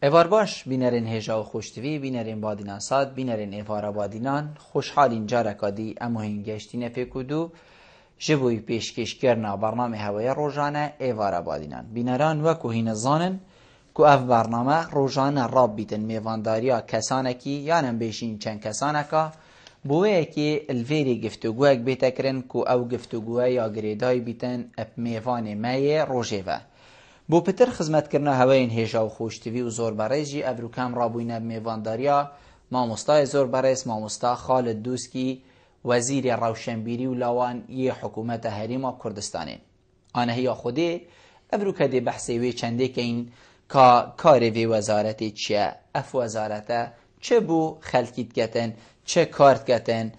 ایوار باش بینرین هجا و خوشتوی بینرین بادینان ساد بینرین ایوارا بادینان خوشحالین جارکادی امو هنگشتین فکودو جبوی پیشکش کرنا برنامه هوای روزانه ایوارا بادینان بینران وکو هین زانن کو اف برنامه روزانه راب بیتن میوانداریا کسانکی یانم بیشین چند کسانکا بوه که الویری گفتگوهک بیتکرن کو او گفتگوه یا گریدای بیتن اپ میوان مایه روژه و بو پتر خدمت کرنا هواین هجا و خوشتوی و زور برایجی ابروکم رابوینه میوانداریا ماموستا زور برایس ماموستا خالد دوسکی وزیر روشنبیری و لاوان یه حکومت هریما کردستانین آنه هیا خوده ابروکه دی بحثی وی چنده که این کار وی وزارتی چیه اف وزارته چه بو خلکیت گتن چه کارت گتن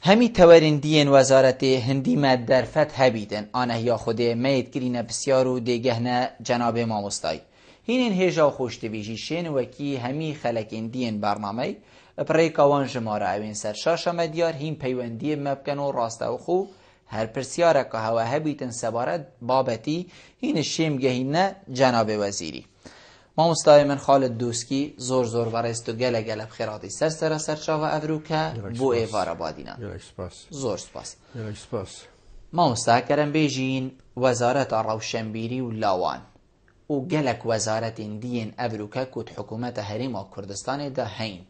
همی تورین دین وزارت هندی مد درفت هبیدن آنه یا خوده مید کرینه بسیار و دیگهنه جناب ماموستای هینین هیجا و خوشتویجی شین وکی همی خلکین دین برنامه پریکاوان جماره اوین سرشاش مدیار هین پیوندی مبکن و راسته و خو هر پرسیاره که هوا هبیتن سبارت بابتی هین شیم گهینه جناب وزیری ماموستای من خالد دوسکی زور برایست و گله بخیراتی سرچاو افروکه بو ایوارا بادینان زور سپاس ماموستا کرم بیجین وزارت روشنبیری و لاوان و گلک وزارت دین افروکه کد حکومت حریم کردستان ده هین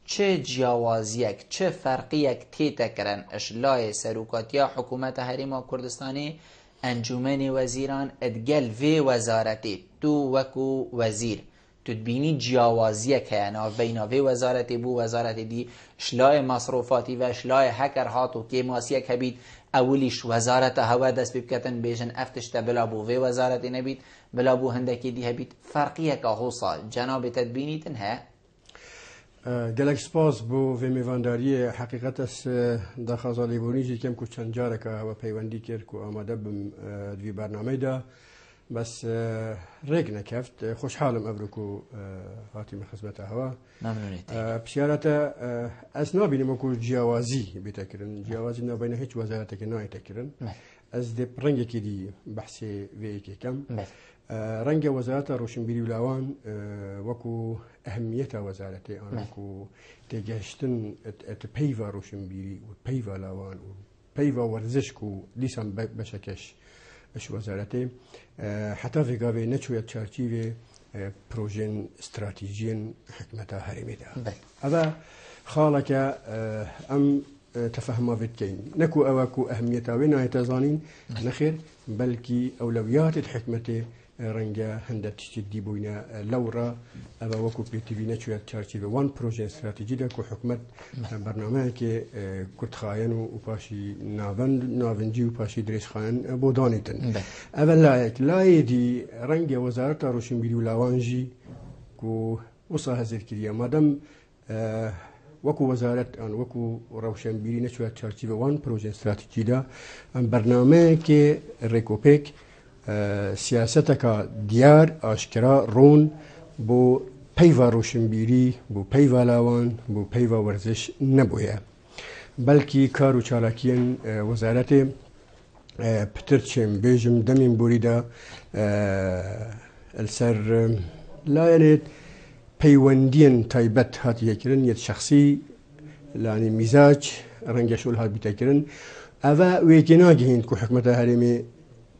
چه جیاوازیک چه فرقیک تیتا کرن اشلای سروکاتیا حکومت حریم کردستانی انجمن وزیران ادگل وی وزارتی تو وکو وزیر تو تبینی جیاوازیه که ناوینا وی وزارتی بو وزارتی دی اشلای مصروفاتی و اشلای حکر هاتو که ماسیه که بید اولیش وزارت هوا دست بکتن بیشن افتشتا بلا بو وی وزارتی نبید بلا بو هندکی دی هبید فرقیه که حوصا جناب تدبینیتن ها گلک سپاس بو و میوانداری حقیقت است دخازالی بونیجی کم کو چند جاره که هوا پیوندی کرد کو آماده بم دوی برنامه دا بس ریگ نکفت خوشحالم ابروکو هاتی من خدمت هوا بسیارت از نابینیم کو جیاوازی بیتکرن جیاوازی نابینه هیچ وزارت که نای تکرن از دی رنگ کی دی بحثی وی که کم رنگ وزارت روشنبیری و لاوان وکو اهمیت وزارتی آن کو تجهشتن پیوا روشنبیری و پیوا لاوان و پیوا ورزش کو لیسان بشکش اش وزارتی حتی في قابل نشوية تشارتيفي بروجين استراتيجيين حكمتها هرمي ده هذا خالك أم تفهم فيتكين نكو أواكو أهميتها وين يتزانين نخير بلكي أولويات الحكمة رنجا هندا تشتدي بوينا لورا أبا وكو بي تي في نشوية تشارتيفي وان بروجين استراتيجي ده كو حكمت برنامج كي كرت خاين وباشي نافنجي وباشي دريس خاين بودانيتن أولا لا يدي رنجا وزارة روشنبيري ولاوانجي كو وصا هزير كريا مادام وكو وزارة أن وكو روشنبيري نشوية تشارتيفي وان بروجين استراتيجي ده برنامج كي ريكوبيك سیاستك دیار آشکرا رون بو پیوا روشنبیری بو پیوا لاوان بو پیوا ورزش نبویه بلکی کارو چالاکین وزارت پترچم بیجم دمین بوریدا السر لاینت پیوندین تایبت هاتی یکرن یت شخصی لانی مزاج رنگشول هات بیتکرن اوا ویکناگی هند کو حکمت هرمی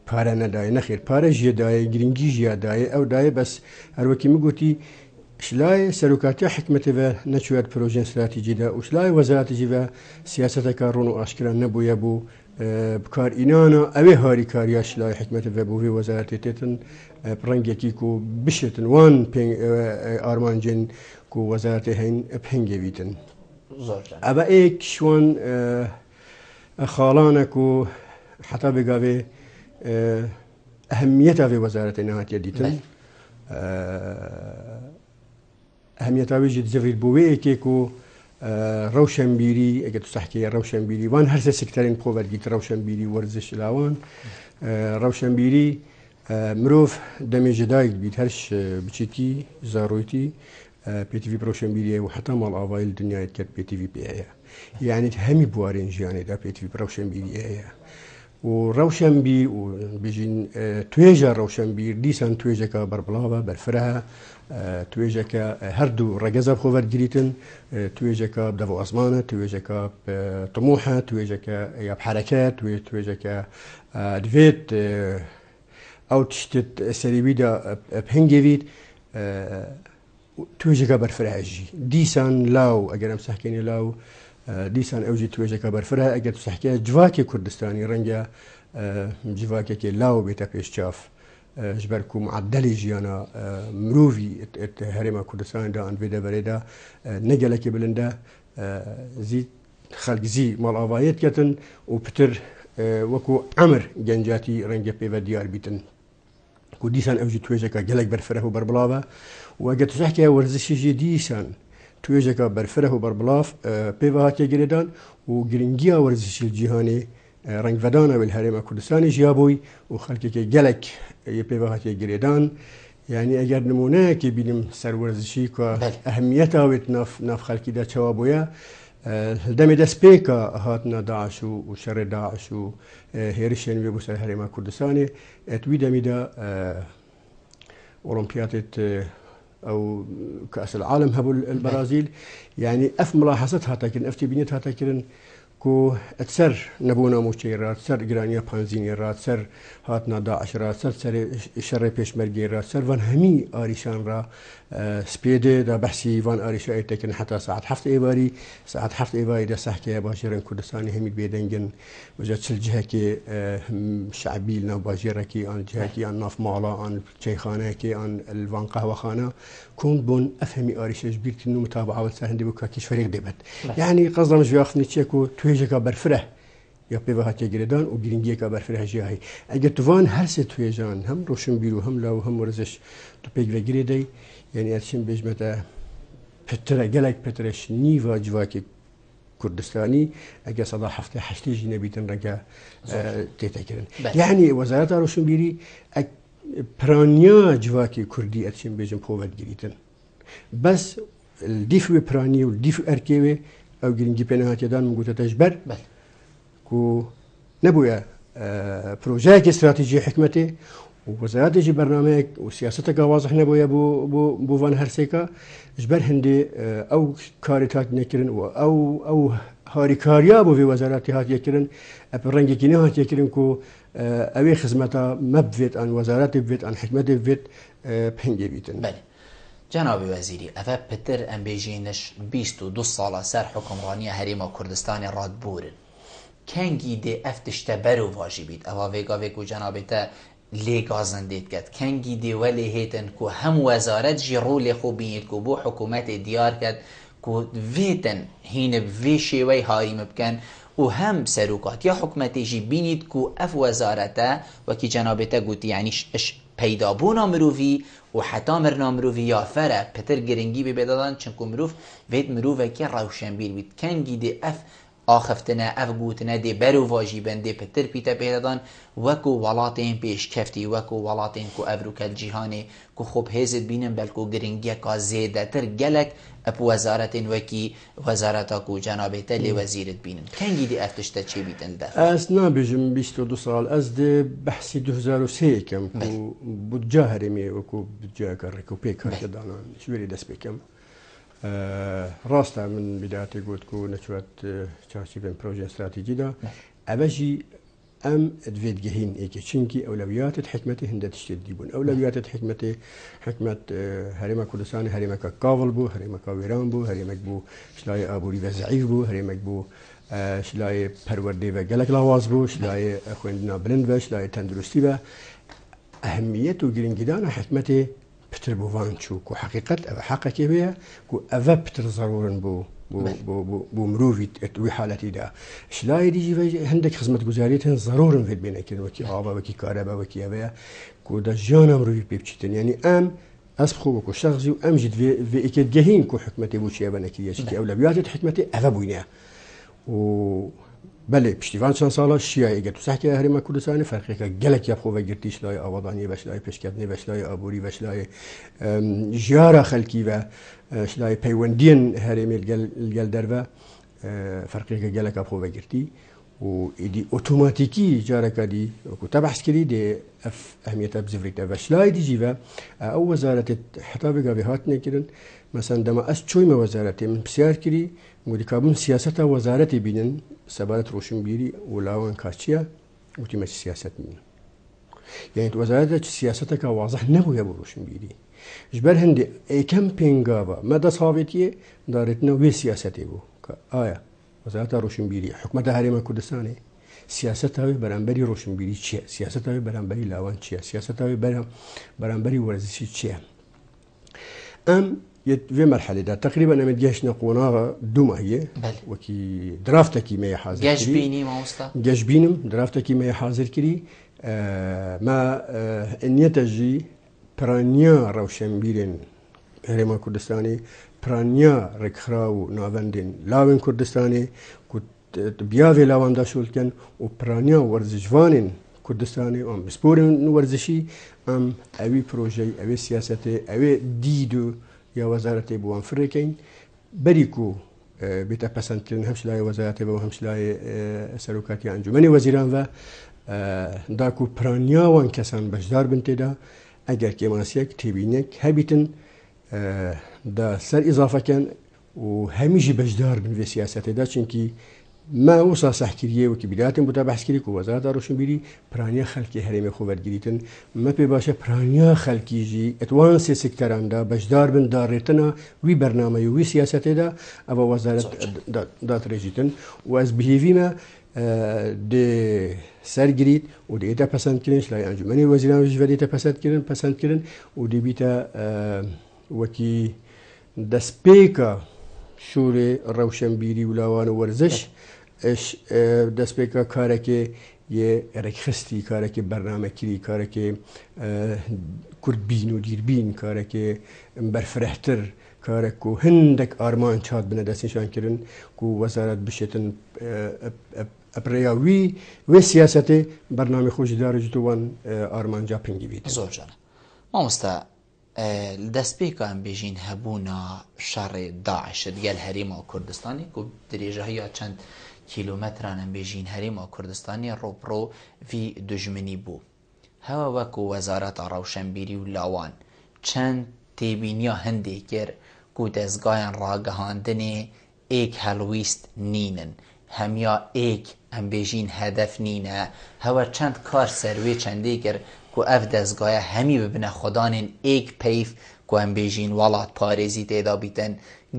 پاره ندای نخیر پاره جدای گرینگی جدای او دای بس هر وکی میگویی شلای سرکاتی حکمت و نشود پروژه استراتژی دا وشلای وزارت جیو سیاست کارون و آشکار نبوده بو بکار اینانا اوه هاری کاریاش شلای حکمت و بوی وزارت تیتن پرنگی کی کو بشتن وان آرمانجن کو وزارت هین پنگی بیتن ابا ایک شون خالانه کو حتی بگاوی أهميتها في وزارة النهات يديتن أهميتها وجد زفير بوي كيكو روشنبيري أجد تحكي روشنبيري وان هرس سكترين بخوفر جيت روشنبيري ورزش لاوان روشنبيري مروف دمي جدايق بيت هرش بشيتي زارويتي بي تي في روشنبيري وحتى مال آوائل الدنيا يتكت بي تي في بي يعني همي بوارين جياني دا بي تي في روشنبيري وروشنبي وبيجين تويجا روشنبي ديسان تويجا كبربلاوة برفرها تويجا كهردو رجزة بخوفر جريتن تويجا كبدفو أزمانة تويجا كطموحة تويجا كياب حركات تويجا كدفيت أو تشتت سريبيدا بهنجيفيد تويجا كبرفرها جي ديسان لاو أجرام سحكيني لاو دیسان اوجی توجه که برفره اگر تو سحکه جواکی کردستانی رنگه جواکی که لاو بیتا پیش چاف جبرکو معدلی جیانا مروفی هرما کردستان دا ان ویده برده نگله که بلنده زی خلق زی مال آوایت کتن و پتر وکو عمر گنجاتی رنگه پیو دیار بیتن کو دیسان اوجی توجه که گلک برفره و بربلاوه و اگر تو سحکه ورزشی جی دیسان توجه که برفره و بربلاف پیوهات گریدان و گرینگیا ورزشی جهانی رنگ ودانه و الهرم کردستانی جیابوی و خلقی که گلک پیوهات گریدان یعنی اگر نمونه که بینیم سر ورزشی که اهمیت آوید ناف خلقی دا چوابویا دم دست پیکا هاتنا داعش و شر داعش و هیرشن و بسر الهرم کردستانی اتوی دمی دا اولمپیاتت او كاس العالم هبو البرازيل يعني اف ملاحظتها تاكن اف تبينتها تاكن كو اتسر نبونا موشيرات سر جرانيا بانزينيرات سر هاتنا داعش رات سر شر بيشمرجي رات سر فان همي اريشان را سبيده دا بحثي فان اريشا تاكن حتى ساعه حفت ايباري ساعه حفت ايباري دا سحكي باشرن كردستاني همي بيدنجن وجات الجهه كي شعبي لنا باجيركي ان جهه كي ان ناف مالا ان شيخانه كي ان الفان قهوه خانه كون بون افهمي اريشا جبرت انه متابعه وسهندي بك كيش فريق دبت يعني قصدم جو ياخذني تشيكو تويجه كبرفره یا پیوهات گریدان و گرینگی که برفره جایی اگر توان هر سه تویجان هم روشن بیرو هم لاو هم ورزش تو پیگره گریدی یعنی ارشم بجمتا پتره گلک پترش نیوا جواکی کردستانی اگر صدا هفته هشتی جنه بیتن رنگا تیتا کرن یعنی وزارت روشن بیری پرانیا جواکی کردی ارشم بجم قوت گریدن بس الديفو براني والديفو اركيوي او جرينجي بينات يدان من قوتة تجبر كو نبويا بروجيك استراتيجي حكمتي ووزارتي برنامج وسياستك واضح نبويا بو فان هرسيكا جبر هندي او كاريتات نكرن او هاريكاريا بو في وزارتي هات يكرن برنجي كيني هات يكرن كو اوي خدمتا مبفيت عن وزارتي بفيت عن حكمتي بفيت بهنجي بيتن بله جناب وزیری اوه پتر ام بیجینش 22 ساله سر حکمرانی هریما کردستان راد بورن کنگی ده افتشته برو واجی بید اوه ویگا ویگو جناب تا لیگازن دید کد کنگی ده ولی هیتن که هم وزارت جی رول خوبید که بو حکومت دیار کد که ویتن هین بوی شیوی هاریم بکن و هم سروکات یا حکومتی جی بینید که اف وزارته وکی جناب تا گوتی یعنی پیدا بونا مروفی و حتی مرنا مروفی یا فره پتر گرنگی بی بدادن چنکو مروف وید مروفه که روشن بیر بید کنگی دی اف آخفتنه اف گوتنه دی برو واجیبن دی پتر پیتا بدادن وکو ولاتین پیش کفتی وکو ولاتین کو ابروکل جیهانی کو خوب هزد بینن بلکو گرنگی که زیده تر گلک اپ وزارتین وکی وزارتا کو جناب تلی وزیرت بینن کنگی دی افتشته چی بیتن دفع از نابجم 22 سال از دی بحثی 2003 کم کو بودجا هرمی وکو بودجا کرکو پیکر کدانان شوری دست بکم راستا من بدايتي قلت كو نشوت تشارشي بين بروجي استراتيجي دا أبجي أم دفيد جهين إيكي شنكي أولويات الحكمة هند تشتديبون أولويات الحكمة حكمة هريما كردستان هريما كاكافل بو هريما كاويران بو هريما بو شلاي أبوري وزعيف بو هريما بو شلاي پروردي و گلك لاواز بو شلاي خويندنا بلند و شلاي تندرستي و أهمية وجرينجدان حكمة بتر بوفان شو كو حقيقة أو حقيقة بيها كو أذا بتر ضرورا بو مروفي توي حالتي دا شلاي ديجي عندك خدمة جزاريتهن ضرورا في بينك وكي آبا وكي كهرباء وكي أبيها كو دا جانا مروفي بيبتشتن يعني أم أسبخو كو شخصي وأمجد في إكيد جهين كو حكمتي بوشي أبنكي يشكي أولويات حكمتي أذا بوينها و بله پشتیوان چند ساله شیعه اگر تو سحکی هرما کردستانی فرقی که گلک یاب خوبه گرتی شلای آوادانی و شلای پشکردنی و شلای آبوری و شلای جیاره خلکی و شلای پیوندین هرمی الگل در و فرقی که گلک یاب خوبه گرتی و إدي أوتوماتيكي جارك دي وكنت بحث كري دي أهميتها بزفريكتا فشلاي دي جيفا أو وزارة حطابقة بهاتنا كرن مثلا دما أشوي ما وزارة من بسيار كري مودي كابون سياسة وزارة بينن سبارة روشنبيري ولاوان كاتشيا وتمشي سياسة مين يعني وزارة سياستك واضح نبو يبو روشنبيري جبر هندي أي كامبينغابا مدى صابتية دارتنا وي سياستي بو آية وزارة روشنبيري حكومة هرم كردستاني سياستها برانبري روشنبيري چیه سياستها برانبري لاوان چیه سياستها برانبري ورزشي چیه ام في مرحلة ده تقريبا أنا متجهش نقونا دوما هي وكي درافتكي ما يحاضر كري جاجبيني ما وسطا جاجبينم درافتكي ما يحاضر كري ما إن يتجي برانيا روشنبيرين هرم كردستاني برانيا ركخراو نافندين لاون كردستاني كنت بيافي لاوان داشول كان وبرانيا ورزجوانين كردستاني ام بسبورين ورزشي ام اوي بروجي اوي سياسة اوي ديدو يا وزارة بوان فريكين بريكو بيتا بسنتين همش لاي وزارة بو همش لاي سروكاتي انجمني وزيران و داكو برانيا وان كسان بجدار بنتدا اگر كماسيك تبينك هبيتن دا سر إضافة كان وهميجي بجدار من في سياسة دا چونكي ما وصا سحكريه وكي بداية متابعة سكريك ووزارة روشنبيري برانيا خلقي هرمي خوبر جريتن ما بباشا برانيا خلقي جي اتوان سي سكتران دا بجدار بن دارتنا وي برنامج وي سياسة دا أبا وزارة دا تريجيتن واز بهيفي ما دي سر جريت ودي ايتا پسند كرن شلاي انجمني وزيران وجفادي ايتا پسند كرن ودي بيتا وكي دسبيكا شوري روشنبيري ولاوان ورزش اش دسبيكا كاركي يه ركخستي كاركي برنامج كري كاركي كرد بين ودير بين كاركي برفرحتر كاركو هندك ارمان شاد بنا دسين شان كرن كو وزارة بشتن ابرياوي وسياسة برنامج خوش دارجتوان ارمان جابينجي بيت زور جانا ما مستا دەستپێکە ئەم بێژین هەبوونا شەڕێ داعش دگەل هەرێما کوردستانی و درێژە هەیە چەند کیلومەتران ئەم بێژین هەرێما کوردستانی ڕۆپڕۆ ڤی دوژمنی بوو هەوە وەکو وەزارەتە ڕەوشەنبیری و لاوان چەند تێبینیە هەندێک کرد و دەستگایان ڕاگەهاندنێ ئێک هەڵویست نینن هەمیا ئێک ئەم بێژین هەدەف نینە هەوە چەند کار سەروێ چەندێ کرد کو اف دزگاه همی ببینه خدانین ایک پیف کو ام بیجین ولات پارێزی تێدا بیتن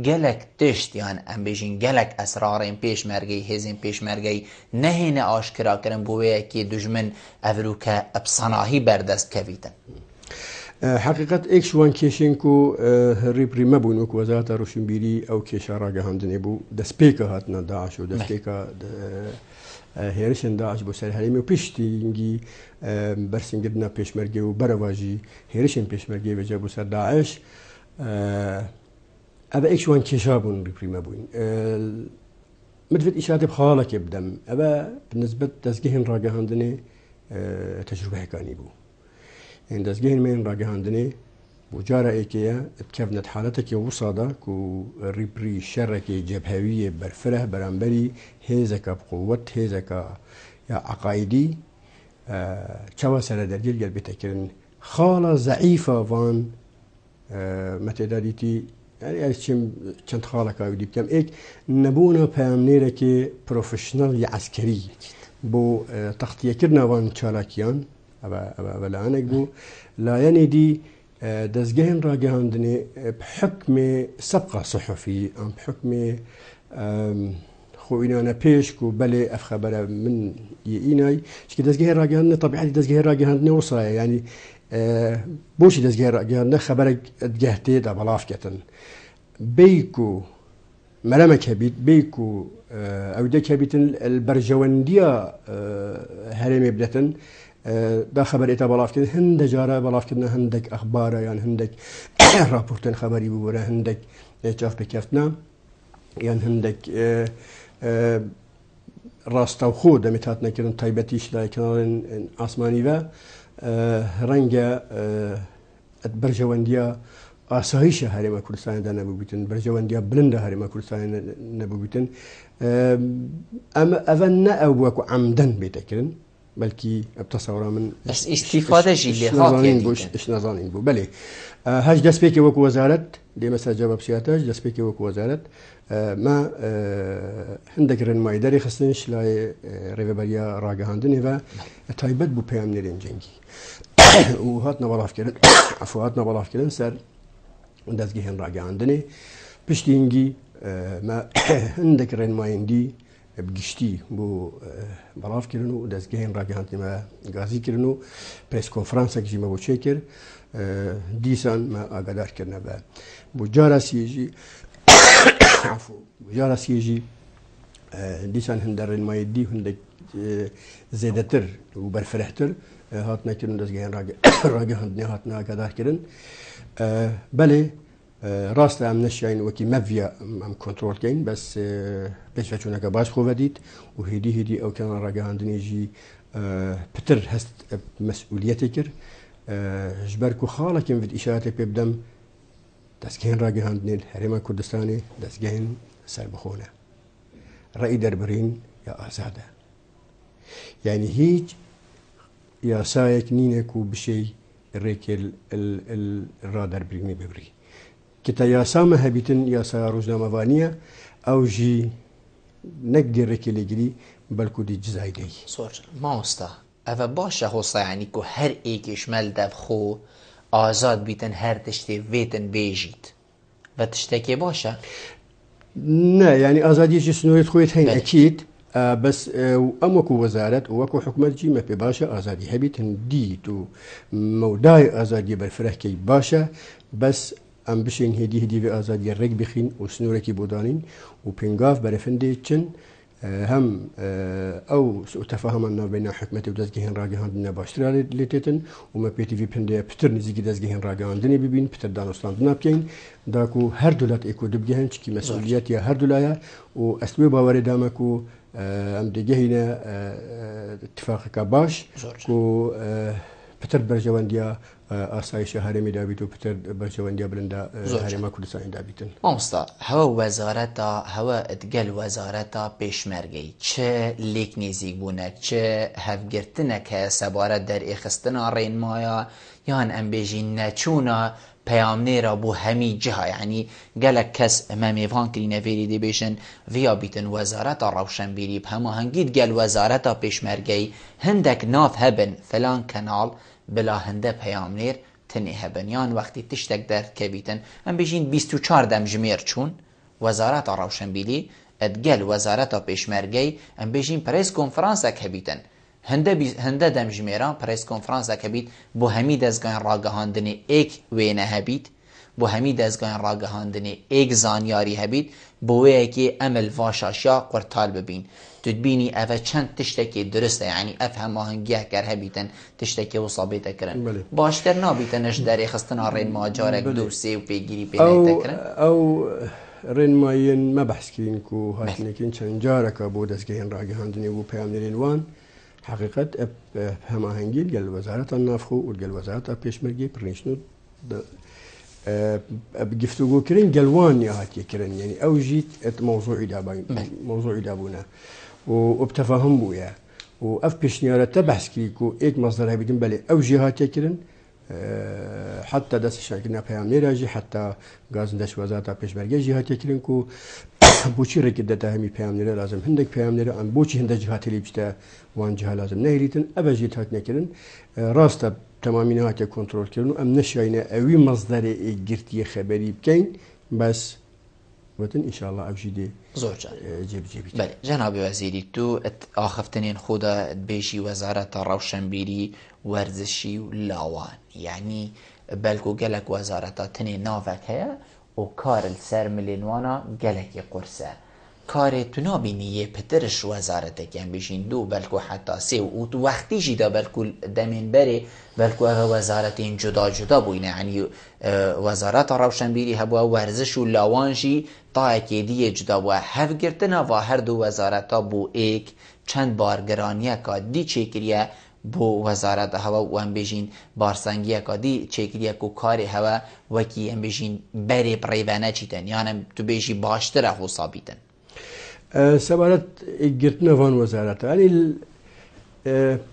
گەلک تشتیان ام بیجین گەلک ئەسرارên پێشمەرگەی هێزên پێشمەرگەی نەهێنە ئاشکراکردن بۆ وەیەکی دوژمن ئەڤروکە ئەپسەناهی بەردەست کەویتن حقیقت ایک شوان کشین کو ریپری مبون وک وزارت روشنبیری او کشا راگهاندنی بو دسپیکا هاتنا داعش و دسپیکا هێرشن داعش بۆ سەر هەرێمی و پشتینگی بەرسنگردنا پێشمەرگێ و بەرەواژی هێرشن پێشمەرگێ بەجێ بۆ سەر داعش ئەبە ئێکشوان کێشا بوون ڕیپریمە بووین مدفت ئیشاتی بخاڵەکێ بدەم ئەبە بنسبەت دەستگەهێن ڕاگەهاندنێ تەجروبەیەکانی بوو دەستگەهێن مێن ڕاگەهاندنێ بۆ جارە ئێکەیە بکەونەت حالەتێکی وسادا و ڕیپری شەڕێکی جەبهەویە بەرفرە بەرامبەری هێزەکە بقووەت هێزەکە یا عقایدی چاوە سەرە دەرگیر گەل بێتەکردن خاڵە زەعیفە وان مەتێداریتی چەند خاڵەکاوی بکەم ئێک نەبوونە پەیامنێرێکی پرۆفشنەڵ یا عەسکەری بۆ تەختیەکردنەوان چالاکیان ئەبە لایەنێک بوو لایەنێ دی دەستگەهێن ڕاگەهاندنێ بحکمێ سەبقە صحفی ئەم بحکمێ خۆئینانە پێش و بەلێ ئەف خەبەرە من ئینای چکە دەستگەهێن ڕاگەهاندنە طبیعەتی دەستگەهێن ڕاگەهاندنێ وسایە ینی بۆچی دەستگەهێن ڕاگەهاندنە خەبەرێک ئەدگەهتێدا بەڵافکەتن بیک و مەرەمەک هەبیت بیک و ئەودەک هەبیتن بەرژەوەندیە هەرێمێ بدەتن دا خبر ایتا بلاف کردن هندک جاره بلاف کردن هندک اخباره یان هندک راپورتن خبری بوده هندک چاف بکفتنا یان هندک راست و خود دمیتات نکردن تایبتیش لای کنار آسمانی و رنگ برجواندیا ئاساییشە هەرێمە کوردستاندا نەبوو بیتن بەرژەوەندیا بلندە هەرێمە کوردستان نەبوو بیتن ئەvە نە ئەو وەکو عەمدەن بێتەکردن بەلکی بتەسەورا من ئیستیفادەژی لێ نازانین بوو بەێ هەش دەستپێکی وەکو وەزارەت دێمەسا جەواب سیاتەش دەستپێکی وەکو وەزارەت ما هەندێک ڕێنمایی دەری خستنش لای ڕێوەبەریە ڕاگەهاندنێەوە تایبەت بوو پەیامنێرێن جەنگی و هاتنە بەڵافکردن ئەفواتنە بەڵافکردن سەر دەستگەهێن ڕاگەهاندنێ پشتینگی هەندێک ڕێنمایندی بگشتی بۆ بەڵافکردن و دەستگەهێن ڕاگەهاندنمە گازیکردن و پرس کۆنفرانسێکژیمە بۆ چێ کرد دیسان ئاگادارکردنە بە بۆ جارە سیێژی دیسان هەندە ڕێنمایەتی هەندێک زێدەتر و بەرفرەتر هاتنەکردن دەستگەهێن ڕاگەهاندنێ هاتنە ئاگادارکردن بەێ ڕاستە ئەم نەشین وەکی مەڤە ئەم کۆنتترۆلکەین بەس پێشچوونەکە باش خۆڤەدیت و هێدی ئەو کەنە ڕاگەهاندنێژی پتر هەست مەسئولیەتی کرد ژبەرک و خاڵێکم وت ئیشارەتێ پێ بدەم دەستگەهێن ڕاگەهاندنێن هەرێمە کوردستانی دەستگەهێن سەربەخۆنە ڕێی دەربڕین یا ئازادە یعنی هیچ یاسایەک نینێک و بشەی ڕێکێ ڕادەربرینی ببری کە تا یاسامە هەبیتن یاسا ڕۆژنامەوانیە ئەو ژی نەک دێڕێکی لێگیری بەلکودی جزایدەی مامۆستا ئەvە باشە هۆسایانی و هەر ئێکیشمەل دەبخۆ ئازاد بیتن هەر تشتێ وێتن بێژیت بە تشتێکێ باشە نه ینی ئازادیەکی سنوورێت خۆیت هەین ئەکیت بەس ئەم وەکو وەزارەت وەکو حکومەتجی مە پێ باشە ئازادی هەبیتن دیت و مەودای ئازادی بەرفرەکەی باشە بەس ئەم بشین هێدی بێ ئازادی ڕێک بخین و سنوورێکی بۆدانین و پێنگاف بەرەفندێ چن هەم ئەو تەفاهەمان ناوبەینا حکومەتی و دەستگەهێن ڕاگەهاندنە باشترا لێ تێتن و مە پێتیڤی پندەیە پتر نزیکی دەستگەهێن ڕاگەهاندنی ببین پتر دانوستاندنا بکەین داکو هەر دولات ئێکۆ دبگەهێن چکی مەسئولیەت یا هەردوولایە و ئەستوێ باوەڕێ دامەک و ئەم دەگەهینە اتفاقەکە باش و پتر بەرژەوەندیە ئاسایشە هەرێمی دابیت و پتر بەرژەوەندیە بلندە هەرێما کوردستانی دابیتن مامۆستا هەوە وەزارەتە هەوە ئەتگەل وەزارەتە پێشمەرگەی چه لێک نێزیک بوونە چه هەفگرتنێک هەیە سەبارەت دەرئێخستنە ڕێنمایە یان ئەم بێژین نەچوونە پەیامنێرە بۆ هەمی جهە یعنی گەلک کەس ئەمە میێڤان کرینە فێری دەبێژن ڤیا بیتن وەزارەتە ڕەوشەنبیری هەماهەنگیت گەل وەزارەتە پێشمەرگەی هەندێک ناف هەبن فلان کەناڵ بلا هەندە پەیامنێر تنێ هەبن یان وەختی تشتێک دەرکەبیتن ئەم بێژین 24 دەمژمێر چوون وەزارەتە ڕەوشەنبیری ئەتگەل وەزارەتە پێشمەرگەی ئەم بێژین پرەیس کۆنفرانسێک هەبیتن هەندە دەمژمێرە پرەیس کۆنفرانسێک هەبیت بۆ هەمی دەستگاهێن ڕاگەهاندنی ئێک وێنە هەبیت بۆ هەمی دەستگاهێن ڕاگەهاندنی ئێک زانیاری هەبیت بۆ وەیەکی ئەمل ڤاشاشیا قورتال ببین تبینی ئەvە چەند تشتێکی درستە یعنی ئەف هەماهەنگیە کار هەبیتن تشتێکی وسا بێتەکردن باشتر نابیتنش دەرێخستنە ڕێنما جارێک دووسێ و پێگیری پێدەکردن ئەو ڕێنماییان مەبەحسکرین و هاتنێکین چەند جارەکە بۆ دەستگەهێن ڕاگەهاندنی و پەیامنێرێن وان حقیقت هەماهەنگی گەل وەزارەتە نافخۆ و گەل وەزارەتە پێشمەرگی پڕنیشتن گفتوگۆکردن گەلوانی هاتیەکردن یعنی ئەو ژیت مۆزوعی دابوونە و بتەفاهم بووە و ئەف پێشنیارەتە بەحسکری و ئێک مەزدەر هەبیتن بەێ ئەو ژی هاتیەکردن حتا دەستشاکردنا پەیامنێراژی حتا گازندەش وەزارەتە پێشمەرگەی هاتیەکردن و بۆچی ڕێکت دەتا هەمی پەیامنێرە لازم هەندێک پەیامنێرە ئەم بۆچی هەندە جهاتی لێ بچتە وان جها لازم نەهێریتن ئەبەژێت هاتنەکردن ڕاستە تەمامی نهاتێک کۆنتترۆلکردن و ئەم نەشینە ئەوی مەزدەرێ گرتیە خەبەری بکەین بەس وتن ئینشاءڵڵا ئەوژی دێ زۆر جێبجێبی جەنابی وەزیری تو ئاخفتنێن خۆدا بێژی وەزارەتە ڕەوشەنبیری وەرزشی و لاوان یعنی بەلکو گەلک وەزارەتە تنێ ناوێک هەیە و کارل سەر ملێنوانە گەلێکی قورسە کارێ تو نابینیە پترش وەزارەتێکیان بێژین دوو بەلکو حتا سێ و تو وەختیژیدا بەلکو دەمێن بەرێ بەلکو ئەوە وەزارەتین جودا جودا بووینە ینی وەزارەتە ڕەوشەنبیری هەبووە وەرزش و لاوانژی تایەکێ دیە جودا بووە هەفگرتنە ڤ هەردوو وەزارەتە بوو ئێک چەند بارگەرانیەکە دی چێکریە بو وزارت هوا و ام بيجين بارسنگی کادی چکریه کو کار هوا وکی ام بيجين بری پریوانه چیتن یعنی تو بیجی باشتر خو ثابتن سبارت گرتنا وان وزارت يعني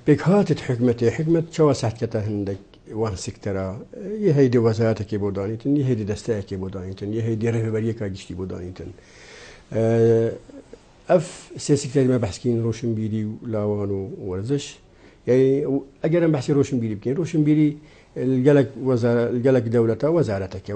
بكهات حكمة شو سحت هندك وان سكترا يهيدي وزارتك بودانيتن يهيدي دستاك بودانيتن يهيدي رهبريك اجتي بودانيتن اف سياسي ما بحسكين روشن بيري لاوانو ورزش يعني اگر بحثي روشن بيري بكين روشن بيري الجلك وزارة الجلك دولته وزارتك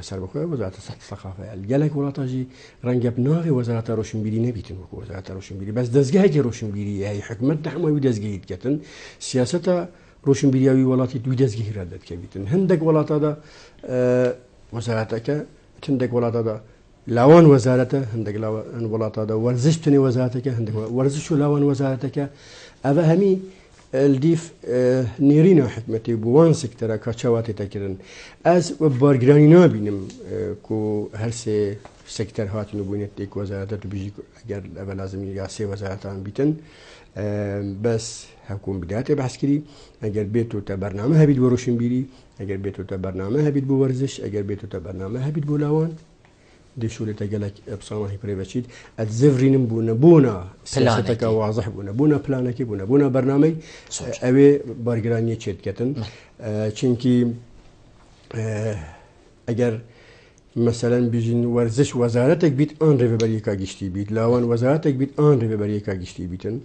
سربخوة وزارة الثقافة الجلك ولا تجي رنج بناغي وزارة روشن بيري نبيتن وزارة روشن بيري بس دزجاج روشن بيري هي حكمة نحن ما يدزجيد كتن سياسة روشن بيري ولاتي يدزجيه ردت كبيتن هندك ولاتا دا وزارتك هندك ولاتا دا لاوان وزارته هندك لاوان ولاتا دا ورزشتني وزارتك هندك ورزشو لاوان وزارتك أبا همي الديف نيرينا حكمتي بوان سكترا كاتشواتي تكرن از وبارجراني نابينم كو هرسي سكتر هاتنو بوينتك وزارة بيجي اگر اول لازم ياسي وزارتان بيتن بس هكون بداية بحث كري اگر بيتو تا برنامه هبيد بروشن بيري اگر بيتو تا برنامه هبيد بورزش اگر بيتو تا برنامه هبيد بولاوان دي شغل تجلك بصامه بريفشيد الزفرين بونا سياستك واضح بونا بلانك بونا برنامج أبي بارجرانية شد كتن چونكي اگر مثلا بيجين ورزش وزارتك بيت آن رهبريكا گشتي بيت لاوان وزارتك بيت آن رهبريكا گشتي بيتن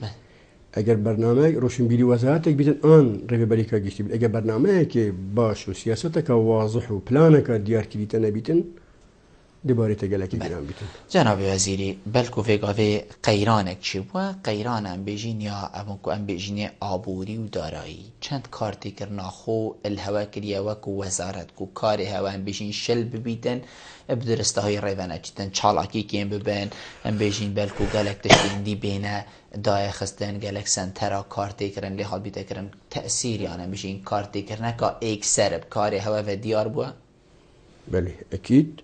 اگر برنامج روشنبيري وزارتك بيت آن رهبريكا گشتي بيت اگر برنامج باش وسياستك واضح وبلانك ديار كريتنا بيتن دباري تجلك جنام بيتن جناب وزيري بلكو في قافي قيرانك شبوا قيران ام بيجين يا امكو ام بيجين عبوري ودارایی چند کارتی کرنا خو الهوا کریا وكو وزارت کو کار هوا ام بيجين شل ببيتن بدرسته های ریوانه چیتن چالاکی کیم ببین ام بيجين بلكو گلک تشتین دی بینه دای خستن گلک سنترا کارتی کرن لی حال بیت کرن تأثیر یعنی بيجين کارتی کرنا کا ایک سرب کار هوا و دیار بوا بله اكيد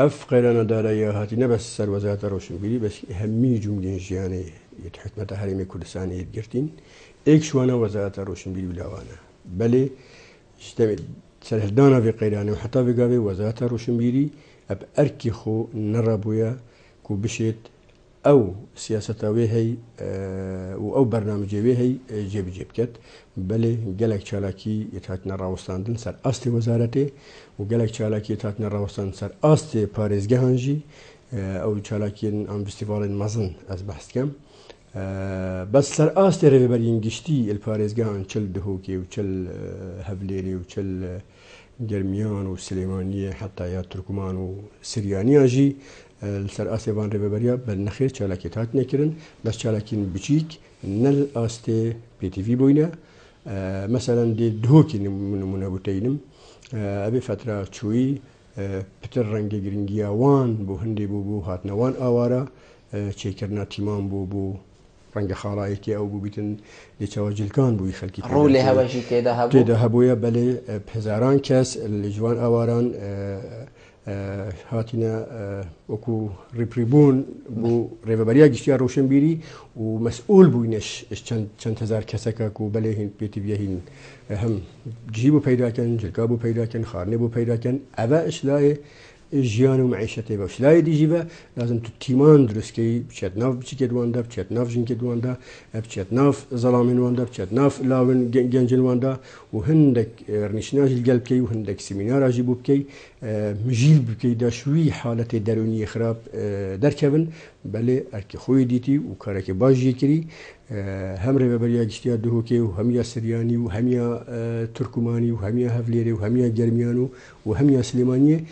اف قيرانا داريا هاتي نبس سر وزارة روشنبيري بس همي جملة جياني يتحكمت هرمي كردستان يتجرتين ايك شوانا وزارة روشنبيري بلاوانا بلي اشتمت سرهدانا في قيرانا وحتى في قابي وزارة روشنبيري اب اركي خو نرابويا كو بشيت او سياسة ويهي او برنامج ويهي جيب كت بله جلك شالاكي يتحكنا راوستاندن سر أستي وزارته وجلك شالاكي يتحكنا راوستان سر أستي باريس جهانجي او شالاكي عم فيستيفال مازن از بحث كم بس سر أستي ريبرين جشتي الباريس جهان چل دهوكي وچل هبليري وچل جرميان وسليمانية حتى يا تركمان وسريانية جي السر أستي فان ريبريا بالنخير شالاكي تحت نكرن بس شالاكين بچيك نل أستي بي تي في بوينة مثلا دي دهوكي نمونه بوتينم أبي فترة شوي بتر رنجي جرينجيا وان بو هندي بو هاتنا وان آوارا چيكرنا تيمان بو رنج خالايكي أو بو بيتن دي چواجل كان بو يخلقي رولي هواجي تيدا هبويا بلي بهزاران كاس الجوان آواران هاتنا وكو ريبريبون بو ريبابريا گشتيا روشنبيري ومسؤول بوينش چند هزار كسكا كو بلهين بيتي بيهين هم جيبو پیدا كن جلقابو پیدا كن خارنبو پیدا كن اوا اشلاي جيان ومعيشته باش لا يدي جيبه لازم تتيمان درسكي بچت ناف بچي كدواندا بچت ناف جن كدواندا بچت ناف ظلامين واندا بچت ناف لاون جنجل واندا وهندك رنشناج القلب كي وهندك سيمينار اجيبو بكي مجيل بكي دا شوي حالة درونية خراب دركبن بله اركي خوي ديتي وكاركي باجي كري هم ربابريا گشتيا دهوكي وهميا سرياني وهميا تركماني وهميا هفليري وهميا جرميانو وهميا سليمانية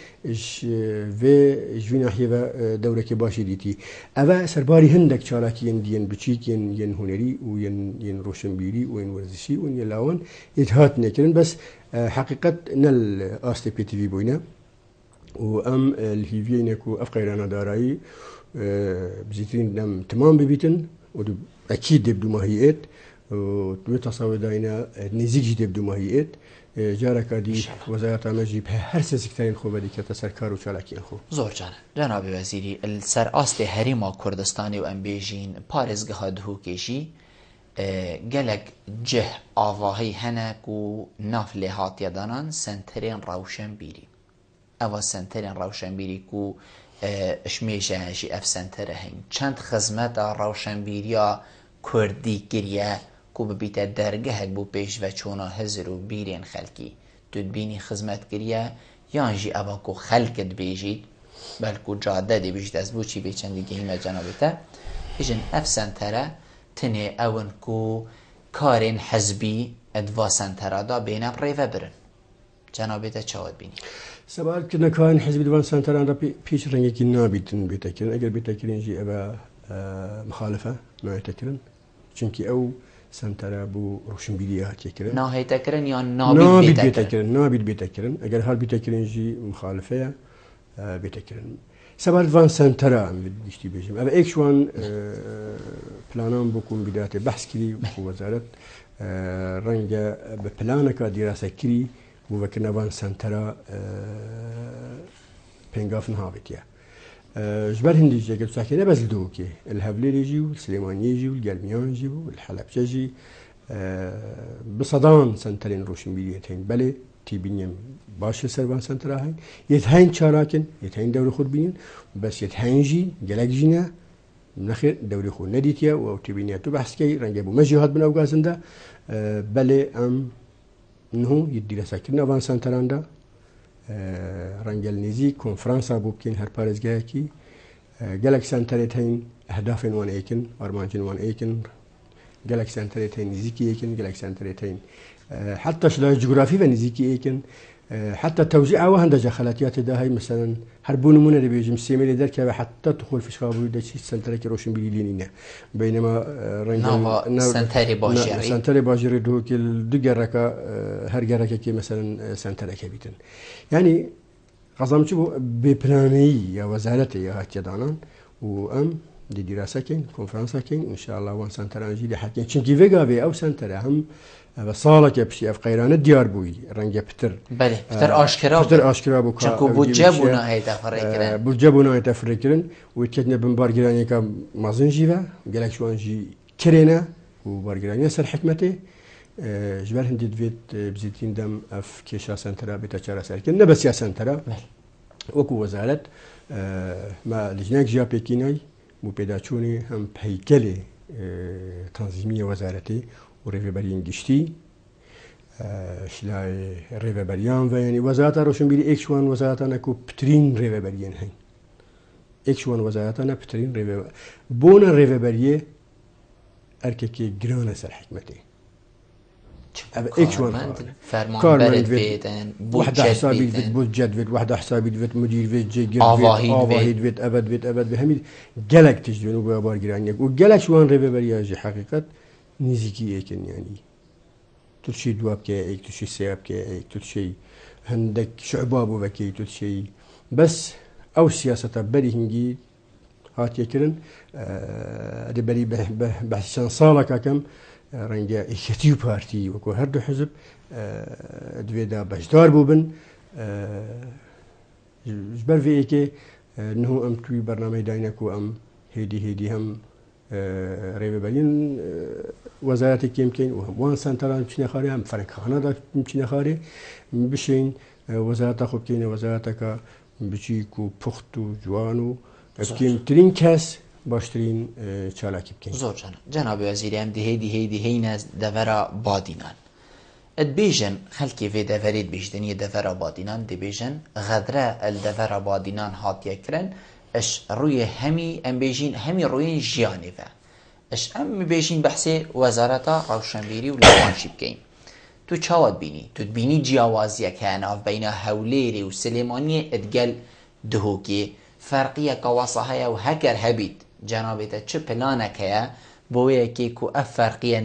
في جوين احيا دورك باشي ديتي اوا سرباري هندك چالاكي ين بچيك ين هنري وين روشنبيري وين ورزشي وين يلاون اتهات نكرن بس حقيقة نل أستي بي تي في بوينا وأم الهيفينكو أفقيرانا دارائي بزيتين دم تمام ببيتن أكيد يبدو ماهيات وتصاوي داينا نزيج يبدو ماهيات جارك دي وزارة مجيب هر سيكترين خو بدي كتسركار وشالكين خو زور جانا جناب وزيري السر أستي هريما كردستاني وأم بيجين باريس جهاد هو كيشي گەلک جه ئاڤاهەی هەنێک و ناف لێ هاتیەدانان سنتەرێن ڕەوشەنبیری ئەوە سنتەرێن ڕەوشەنبیری و شمێژەهەژی ئەف سنتەرە هەین چەند خزمەتە ڕەوشەنبیریە کوردی گریە و ببیتە دەرگەهێک بوو پێشڤە چۆنە هەزر و بیرێن خەلکی دوتبینی خزمەتگریە یانژی ئەوە و خەلکت بێژیت بەلکو جادە دەبیژ دەست بۆ چی بێ چەندی گەیمە جەنابێتە بژن ئەف سنتەرە تنێ ئەون و کارێن حەزبی ئەدوا سنتەرادا بێنە ڕێڤە برن جەنابێتە چاوت بینی سەبارکردنەکان حەزبی دوان سنتەراندا پێش ڕەنگێکی نابیتن بێتەکردن ئەگەر بێتەکردنجی ئەوە مخالفە نایەتەکردن چونکی ئەو سنتەرە بۆ ڕۆشنبیری هاتیەکردن ناهێتەکردن یان نابیت بێتەکردن نابیت بێتەکردن ئەگەر هەر بێتەکردنجی مخالفەیە بێتەکردن سەبار دوان سنتەرە گشتی بێژم ئەوە ئێکشوان پلانان بۆ کۆمبیداتێ بەحسکری بۆ وەزارەت ڕەنگە بە پلانەکە دیراسەکری بۆ بەکردنەوان سنتەرە پێنگافن هاوێتیە جبر هندي جاكل ساكن بس الدوكي الهبلي يجي والسليمان يجي والقلميان يجي والحلب يجي بصدان سنترين روشن بيتين بلي تيبينيم باش سربان سنتراهين يتهين شاراكن يتهين دوري خود بين بس يتهين جي جلاك جينا نخير دوري خود نديتيا و تيبينيا تو بحث كي رنجبو مجهود من اوغازن ده بلي ام انه يدي لساكن وان سنتران ده رنجل نزی کنفرانسا بوبکین هر پارێزگایەکی گەلێک سنتەرێت هەین ئەهدافێن وان ئەیکن ئەرمانجین وان ئەیکن گەلێک سنتەرێت هەین نزیکی ئەیکن گەلێک سنتەرێت هەین حتى شلای جغرافی و نزیکی ئەیکن حتى توزيع أو هندجة خلاتيات ده هاي مثلا هربون من اللي بيجي مسيمي درك حتى تدخل في شغابو ده شيء سنترك روشن بيلينينا بينما رنجل سنتري باجري سنتري باجري دو كل دجرك هرجرك كي مثلا سنترك بيتن يعني قصدم شو ببلاني يا وزارتي يا هاتيدانان وأم دي دراسة كين كونفرنسا كين إن شاء الله وان سنترانجي اللي حكين شنكي فيجا في أو سنتر هم بصالك بشي أف قيران الديار بوي رنجة بتر بله بتر أشكرا بوكا شنكو بوجبونا هاي تفرقين بوجبونا هاي تفرقين ويتكتنا بمبارجراني كا مازن جيفا قالك شو أنجي كرينا وبارجراني سر حكمته جبال هندي دفيت بزيتين دم أف كيشا سنترا بتشارة سالكين نبس يا سنترا وكو وزارة ما لجناك جا بيكيناي مبيداتشوني هم بهيكلي تنظيمية وزارتي وريفبريان جشتي شلاي ريفبريان يعني وزارة روشنبيري إكشوان وزارة نكو بترين ريفبريان هين إكشوان وزارتنا بترين ريفبريان بونا ريفبريه أرككي جرانا سر حكمتي إكشوان فرمان برد بيتن واحدة حسابي فيت بودجت فيت واحدة حسابي فيت مدير فيت جيجر آواهيد فيت أبد بهمي جلك تجدون وبار جرانيك وجلك شوان ريفبريه جي حقيقة نزيكي ايكن يعني تلشي دواب كايك تلشي سياب كايك تلشي هندك شعباب وكي تلشي بس او سياسة بري هنجي هات يكرن بري بحسن صالك كم رنجا ايكتيو بارتي وكو هردو حزب دويدا بجدار بوبن جبر في ايكي انه ام توي برنامج داينكو ام هيدي هم ريبرين وزارة كيمكن وان سنتران بشين خاري هم فرنك خانة دا بشين خاري بشين وزارة خوب كين وزارة كا بشيكو بختو جوانو كيم ترين كاس باشترين چالاكي بكين زور جناب وزيري هم دهي ناز دفرا بادينان ادبيجن خلقي في دفريد بيجدني دفرا بادينان دبيجن غدرة الدفرا بادينان هات يكرن اش روی ام بیجین همی روی جیانیفه اش ام بیجین بحثی وزارتا روشنبیری و لوانشی بکیم تو چاوت بینی تو بینی جیاوازیه که اناف بین هولیری و سلیمانی ادگل دهوکی فرقیه که واسه و هکر هبید جنابیتا چه پلانه که بویه که که اف فرقیه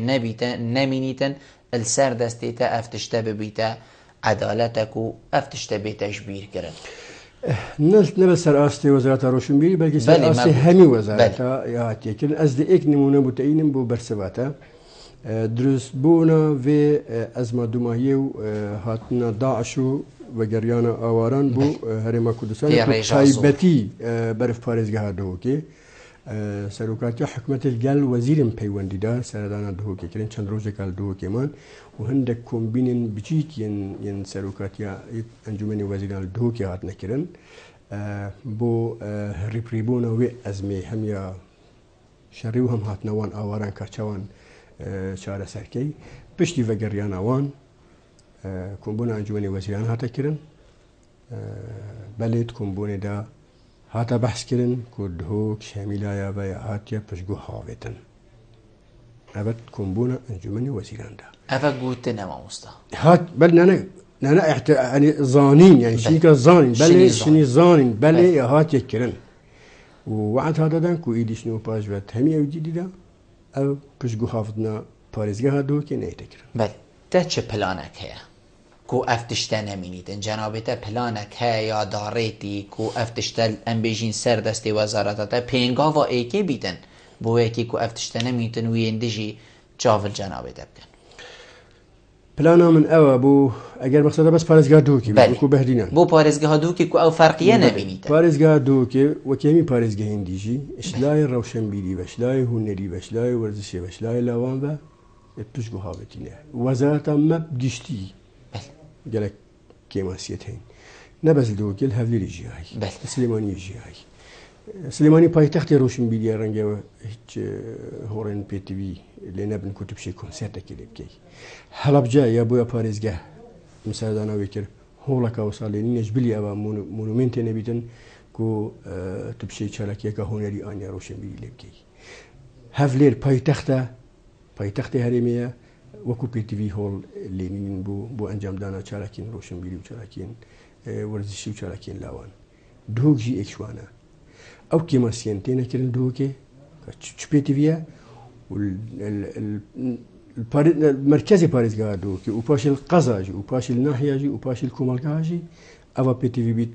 نمینیتن السر دستیتا افتشته ببیتا عدالتك افتشته بتشبير كرن نبس رئاسة وزارة روشنبيري بلكي رئاسة همي وزارة ياتي كن أزد إك نمونة متأين بو برسباتا درس بونا في أزمة دماهية هاتنا داعش وجريانا آواران بو هرما كردستان تايبتي برف باريزگاه دوكي سەرۆکاتی حکوومەتش گەل وەزیرم پەیوەندیدا سەردانە دهۆکێکردن چەند ڕۆژێکال دهۆکێمان و هەندێک کۆمبینن بچیک یەن سەرۆکاتی ئەنجومەنی وەزیران دهۆکی هاتنەکردن بۆ ڕیپریبوونە وێ ئەزمێ هەمیە شەڕی و هەم هاتنەوان ئاواران کاچەوان چارەسەرکەی پشتی ڤەگەڕیانەوان کۆمبوونە ئەنجومەنی وەزیران هاتەکردن بەلێت کۆمبوونێدا هاتە بەحسکردن کە دهۆک شەمیلایە بە هاتیە پشتگو هاوێتن ئەبەت کۆمبوونە ئەنجومەنی وەزیراندا ئەvە گوتنە مامۆستا هات بەل نانە يعني زانين يعني شنيكا زانين بلي شني زانين بلي هاتي كرن ووعد هذا دان كو ايدي شنو باج بات همي او جديده او بشگو حافظنا باريزگاه هادو كي نيتكر بل تا چه پلانك هيا كو افتشتن امينيتن جنابتا پلانك هيا داريتي كو افتشتل ام بيجين سر دستي وزارتاتا پينگاوا ايكي بيتن بو ايكي كو افتشتن امينيتن ويندجي جاول جنابتا بكن پلانا من ئەوە بۆ ئەگەر مەقسەدە بەس پارێزگا دووکی بۆ بەهدینان بۆ پارێزگەها دووکی کو ئەو فەرقیە نەبینیتە پارێزگا دووکێ وەکێمی پارێزگە هێندیژی ئەشلای ڕەوشەنبیری بەشلای هونەری بەشلای وەرزشێ بەشلای لاوان بە توش بۆ هاوێتینە وەزارەتە مە گشتی گەلک کێماسیەت هەین نەبەس دووکێل هەولێری ژیایی سلێمانی ژیایی سلێمانی پایتەختی ڕۆشنبیریە ڕەنگەوە هیچ هۆڕێن پێتیوی لێ نەبن کو توپشی کۆنسێرتێکی لێ بکەی هەڵەبجە یا بۆیە پارێزگە مساعدانەوەی کرد هۆڵەکە و ساڵێنی نەجبلی ئەوە مونومنتێ نەبیتن کو توپشی چالەکیەکە هۆنەری ئانیا ڕۆشنبیری لێ بکەی هەولێر پایتەختی هەرێمەیە وەکو پێتیوی هۆڵ لێنین بۆ ئەنجامدانا چالەکین ڕۆشنبیری و چالەکین وەرزشی و چالەکین لاوان دووکژی ئێکشوانە ئەو کێماسیەن تێنەکردن دووکێ چ پێتیویە مرکزی پارێزگا دووکێ و پاشیل قەزاژی و پاشیل ناحیاژی و پاشیل کۆمەڵگاژی ئەوە پێتیوی بیت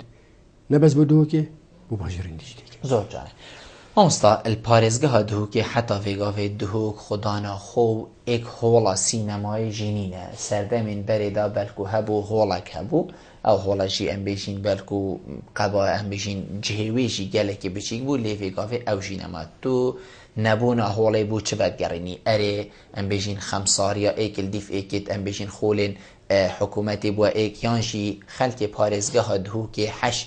نەبەس بۆ دووکێ بۆ پاشی ڕێندیش دێکێ زۆر جارێ مامۆستا الپارێزگەها دووکێ حتا vêgavê duhok xudana xwe êk hola sînemayê jînîne serdemên berêda belkû hebû holek hebû ew hola jî em bêjîn belkû qeba em bêjîn cihê wê jî gelekî biçîk bû lê vêgavê ew jî nema tu nebûna holê bû çi vedgerînî erê em bêjîn xemsariya êkil dîf êkit em bêjîn xolên حکوومەتی بووە ئێک یانژی خەلکی پارێزگەها دووکێ حەش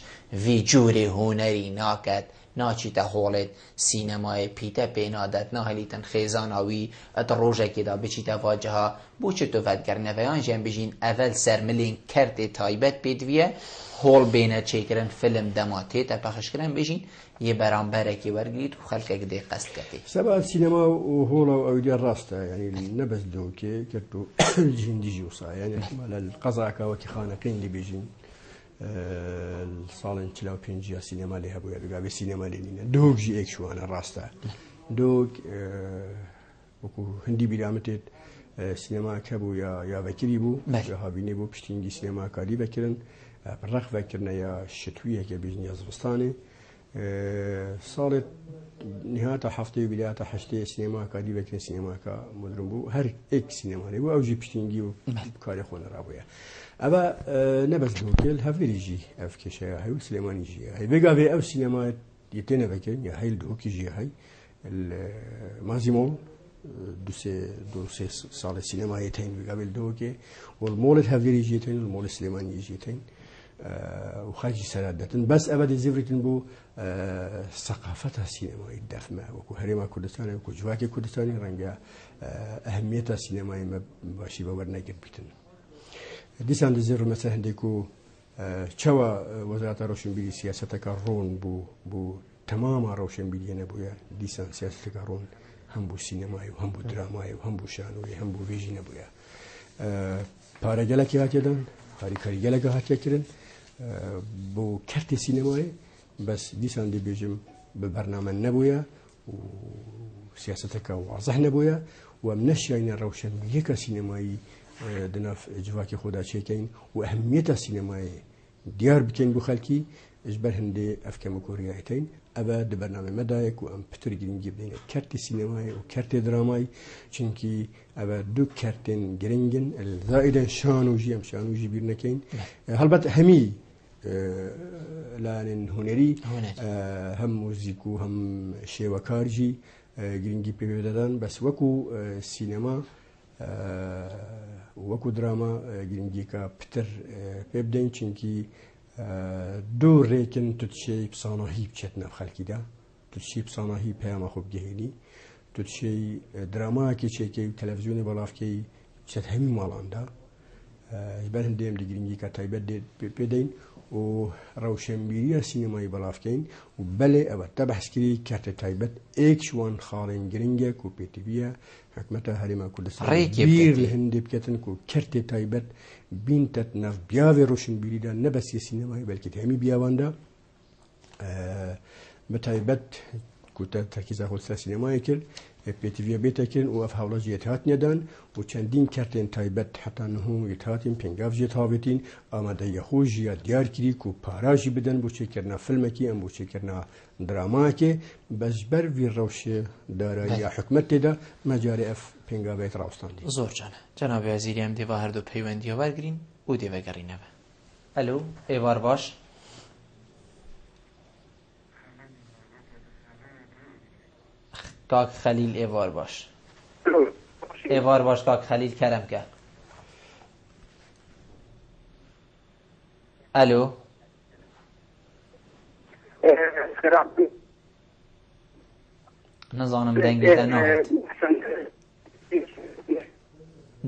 vî cûrê hunerî naket naçîte holêt sînemayê pîte pê nadet nahêlîtin xêzana wî et rojekê da biçîte vaciha bû çi tu vedgerîne veyan jî em bêjîn evel ser milên kertê taybet pê diviye hol bêne çêkirin film dema tê te pexişkirin bêjîn yê beramberekê wergirît û xelkek dê qest ketê سەبات سینەما و هۆڵە و ئەویدیا ڕاستە ینی نەبەس دووکێ کرد و جیندیژی وسا ینی لە قەزاکەوەکی خانەکەین لێ بێژین ساڵن چلا و پێنجیا سینەما لێ هەبووە بگابێ سینەما لێ نینە دووکژی ئێکشوانە ڕاستە دووک وەکو هەندی بیرامەتێت سینەماکە بوو یا بەکری بوو یا هاوینێ بۆ پشتینگی سینەماکاری بەکردن ڕەخ بەکردنە یا شتوویەکە بێژن یا زستانێ ساڵێت نهاتە هەفتەی ویلایەتە هەشتەیە سینەماکاری بەکردن سینەماکە مدرن بوو هەر ئێک سینەمانێ بوو ئەوژی پشتینگی و کاری خۆنەڕابووە ئەوە نەبەس دووکێل هەولێریژی ئەف کێشەیە هەی و سلێمانیژی هەی بێگاوێ ئەو سینەما یەتێنە بەکردن یا هەیل دووکیژی هەی مازیمۆڵ دوسێ ساڵی سینەمایە تین بێگاوێ دووکێ والمۆڵت هەولێریژی تین والمۆڵی سلێمانیژی تین و خەڵکی سەرات دەتن بەس ئەوە دەزیڤێتن بۆ سەقافەتە سینەمایی دەفمە وەکو هەرێما کوردستانی وەکو جوواکی کوردستانی ڕەنگە ئەهەمیەتە سینەمایی باشی بەوەرنەگرت بیتن دیسان دەزێ ڕمەسە هەندێک و چەوە وەزارەتە ڕۆشنبیری سیاسەتەکە ڕۆن بوو تەمامە ڕۆشنبیریە نەبووە دیسان سیاسەتەکە ڕۆن هەم بوو سینەمایی و هەم بوو درامایی و هەم بوو شانۆی هەم بوو وێژی نەبووە پارەگەلێکی هاتێدان هاریکاریگەلەکە هاتیەکردن بۆ کەرتی سینەمایی بەس دیسان دەبێژم بە بەرنامە نەبووە و سیاسەتەکە وازەح نەبووە و ئەم نەشیانە ڕەوشنبیریەکە سینەمایی دناف جواکی خۆدا چێکەین و ئەهمیەتە سینەمایی دیار بکەین بۆ خەڵکی ژبەر هەندێ ئەفکەم و کۆریایەتین ئەوە دە بەرنامە مەدایەک و ئەم پتر گرنگی بدەینە کەرتی سینەمایی و کەرتێ درامایی چونکی ئەوە دوو کەرتێن گرنگن زائدەن شانوژی ئەم شانوژی بیر نەکەین هەڵبەت هەمی لانن هنری هم موزیک و هم شێوەکارجی گرنگی پێ دەدەن بەس وەکو سینەما وەکو دراما گرنگیکە پتر پێ بدەین چونکی دوو ڕێکن توتشەی پسانەهی بچێت ناو خەڵکیدا توتشی پسانەهی پەیامە خۆ بگەهێنی توتشەی دراماکێ چێکەی و تەلەڤیزیۆنی بەڵافکەی چێت هەمی ماڵاندا بەر هەندێم گرنگیکە تایبەت پێدەین و ڕەوشەنبیریە سینەمای بەڵافکەین و بەلێ ئەوە تە بەحسکری کاتە تایبەت ئێکشوان خاڵین گرنگێک و پێتیڤە حکومەتە هەرێما کوردستان بیر لە هەندێ بکەتن و کەرتێ تایبەت بینتە نەف بیاوێ ڕۆشنبیریدا نەبەسیە سینەمای بەلکە هەمی بیاواندا بە تایبەت کوتە تەرکیزە خۆستا سینەمای کرد پێتیڤە بێتەکردن و ئەف هەوڵەژ یەتهات نێدان و چەندین کەرتێن تایبەت حتا نهۆ یەتهاتین پێنگاو ژێت هاوێتین ئامادەیە خۆشیە دیارکردی و پاراژی بدەن بۆ چێکردنا فیلمێکی ئەم بۆ چێکردنا دراماکێ بەشبەر وی ڕەوشێ داراییە حکومەت تێدا مەجارێ ئەف پێنگاوێت ڕاوستاندی زۆر جانە جەنابی وەزیری ئەم دێوە هەردوو پەیوەندیە وەرگرین و دێوەگەڕینەوە. ئەلو ئێوار باش کاک خەلیل ئێوار باش ئێوار باش کاک خەلیل کەرەمکە. ئەلو نەزانم دەنگێتە ناهێت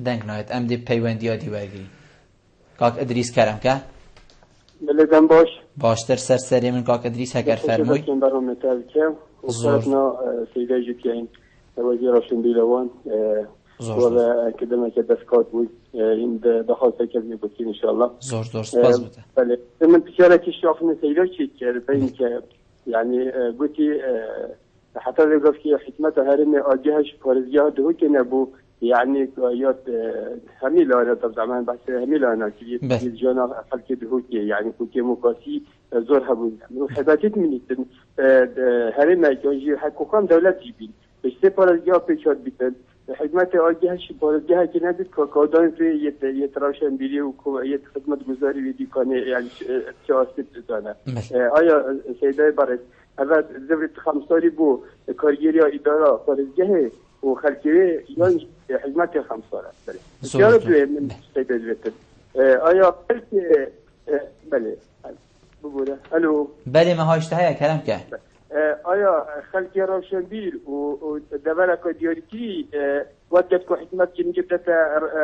دەنگ نایێت ئەم دێ پەیوەندیە دیوەرگرین. کاک ئەدریس کەرەمکە بلدم باش باشتر سەرسەری من کاک ئەدریس هەگەر فەرمووی وصلتنا سيدي جوتيين وزير رشدي لوان ولا كدما كدسكات بود عند دخل سكن بكين ان شاء الله زور سپاس بده. بله من بشارة الشافن سيدي شيء بين ك يعني قلتي حتى لو في حكمة هرم أجهش فرزيا ده كنبو يعني يات هميلانا طبعا بس هميلانا كي جانا خلك ده يعني كي مقاسي زورها بود وحباتت مني هرم أجهش حكومة دولة جيبين بس فرزيا بيشاد بيتن خدمت آگهش بارگاه که ندید که کادان توی یه تراشن بیری و یه خدمت گذاری ویدی کنه یعنی چه آسیب بزنه. آیا سیدای برای اول زبرت خمساری بو کارگیری اداره بارگاه و خلقیه یا خدمت خمساره بله. بسیار دوی من سیدای دویتر. آیا بله بگوره. الو. بله ما هاشته های کرم که. آیا خلقی روشنبیر و دولت دیارتی وقت که حکمت جنگی بده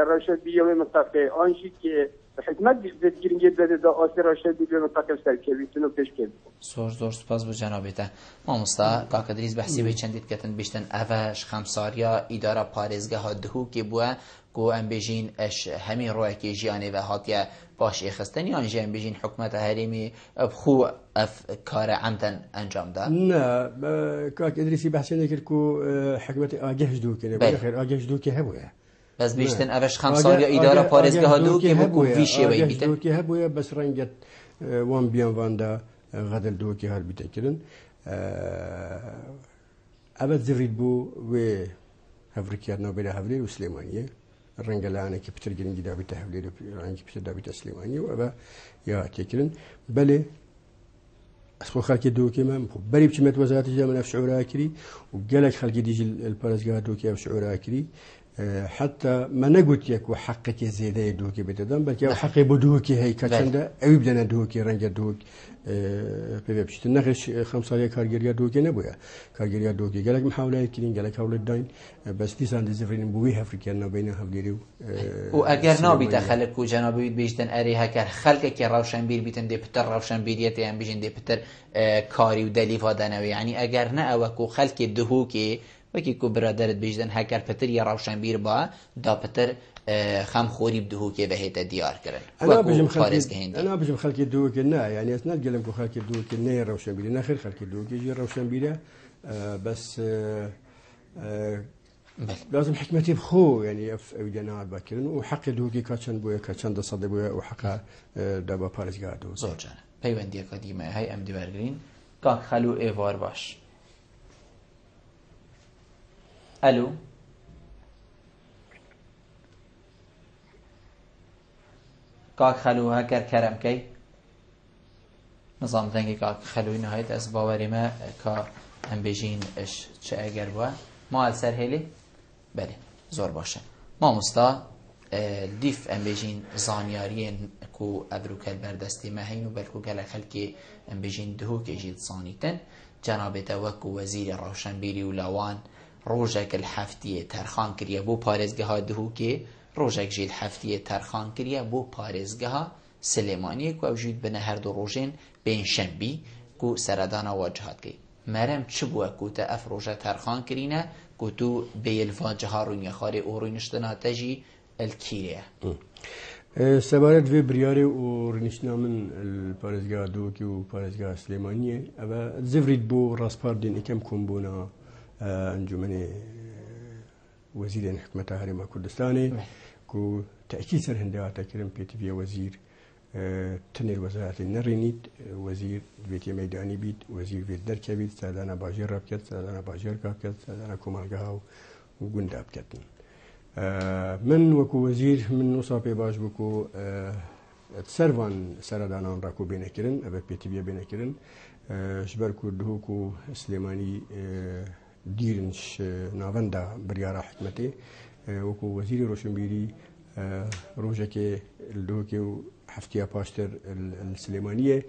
روشنبیر و منطقه آنچه که حکمت جنگی بده دا آسر روشنبیر و منطقه سرکوی تنو پیش کرد. زور سپاس با جنابیته. ما مستا کاکدریز بحثی به چندید کتن بیشتن اوش خمساریا اداره پارێزگەها دهو که بوه کو ام بجین اش همین روی که جیانه و هاتیه باش اخستن یا انجام بجین حکومت هریمی بخو اف کار عمدن انجام داد. نه کاک ادریسی بحثی نکرد کو حکومت آگهش دو کنه بخیر آگهش دو که هبویه. بس بیشتن اوش خمساریا اداره پارێزگەها دو که بکو ویشه وی بیتن. دو که هبویه بس رنگت وان بیان واندا غدل دو که هر بیتن کردن. ابد زفرید بو و هفرکیات نابیده هفلی و سلیمانیه. الرنجة لعنة كبتر جرين جدا بتحوليل الرنجة كبتر دا بتسليمانية وأبا يا تكرن بله أسمو خالك دوكي ما بري بتشمت وزارة الجامعة في شعور أكري وقالك خالك ديجي البارزجاه دوكي في شعور أكري حتى ما نقول يك وحقك زيادة دوكي بتدم بل كي حقي بدوكي هي كاتشندا أو بدنا دوكي رنجة دوك بيبشت النخش خمسة كارجريا دوكي نبويا كارجريا دوكي قالك محاولة كرين قالك حاول الدين بس تيسان دزفرين بوي أفريقيا بينها هفليرو وأجر نابي دخلك وجنابي بيجدن أريها كر خلك كراوشن بير بيتن دي بتر راوشن بيريتي أم بيجن دي بتر كاري ودليفا دنوي يعني أجر نأوكو خلك الدهوكي وکی کو برادرت بیشتن هکر پتر یا روشن بیر با دا پتر خم خوری بدهو که بهت دیار کردن. أنا بجم خلق الدهو كنا يعني أثناء قلم كو خلق الدهو كنا روشن بير ناخر خلق الدهو كي روشن بيره بس لازم حكمتي بخو يعني أودينا باكرن وحق الدهو كي كاتشن بويا كاتشن تصدق بويا وحق دابا باريس قاعدو. زور جانا. پیوندی قدیمه هاي أم دیوارگرین کاک خلو ایوار باش. الو کاک خلو هکر کرم کی نظام دەنگی کاک خەلووی نهایت ئەس باوەریمە کە ئەم بێژین چ ئەگەر بووە مال سەر هێلی بەێ زۆر باشە مامۆستا دیف ئەم بێژین زانیاریên ku ئەبروکەل بەردەستی مەهین و بەلکو گەلە خەلکی ئەم بێژین دهوکێژی زانیتن جەنابێتە وەکو وەزیری ڕەوشەنبیری و لاوان ڕۆژێک هەفتیە تەرخان کردە بۆ پارێزگەها دهوکێ ڕۆژێک ژیل هەفتیە تەرخان کردە بۆ پارێزگەها سلێمانیە و ئەو ژیت بنە هەردوو ڕۆژێن پێنجشەمبی و سەردانا واجهاتکەی مەرەم چ بووە کوتە ئەف ڕۆژە تەرخان کرینە کوتو بێلڤاجها ڕوونیە خارێ ئۆ ڕوونیشتناتەژی الكيريا سبارت في برياري ورنشنا من البارزجا دوكي وبارزجا سليمانية أبا زفريد بو راسباردين إكم كومبونا أنجمني وزير حكمة هرم كردستاني كو تأكيد سر هندها تكرم بيتي في وزير تنير وزارة النرينيت وزير بيتي ميداني بيت وزير بيت دركة بيت سادانا باجر رابكت سادانا باجر كابكت سادانا كومالجاو وقنداب كتن من وكو وزير من نصابي باش بكو تسرفان سردانان راكو بينكرن أبا بيتي بينكرن شبركو دهوكو سليماني ديرنش نافندا بريارة حكمتي وكو وزير روشنبيري روجاكي الدهوكي حفتيا باشتر السليمانية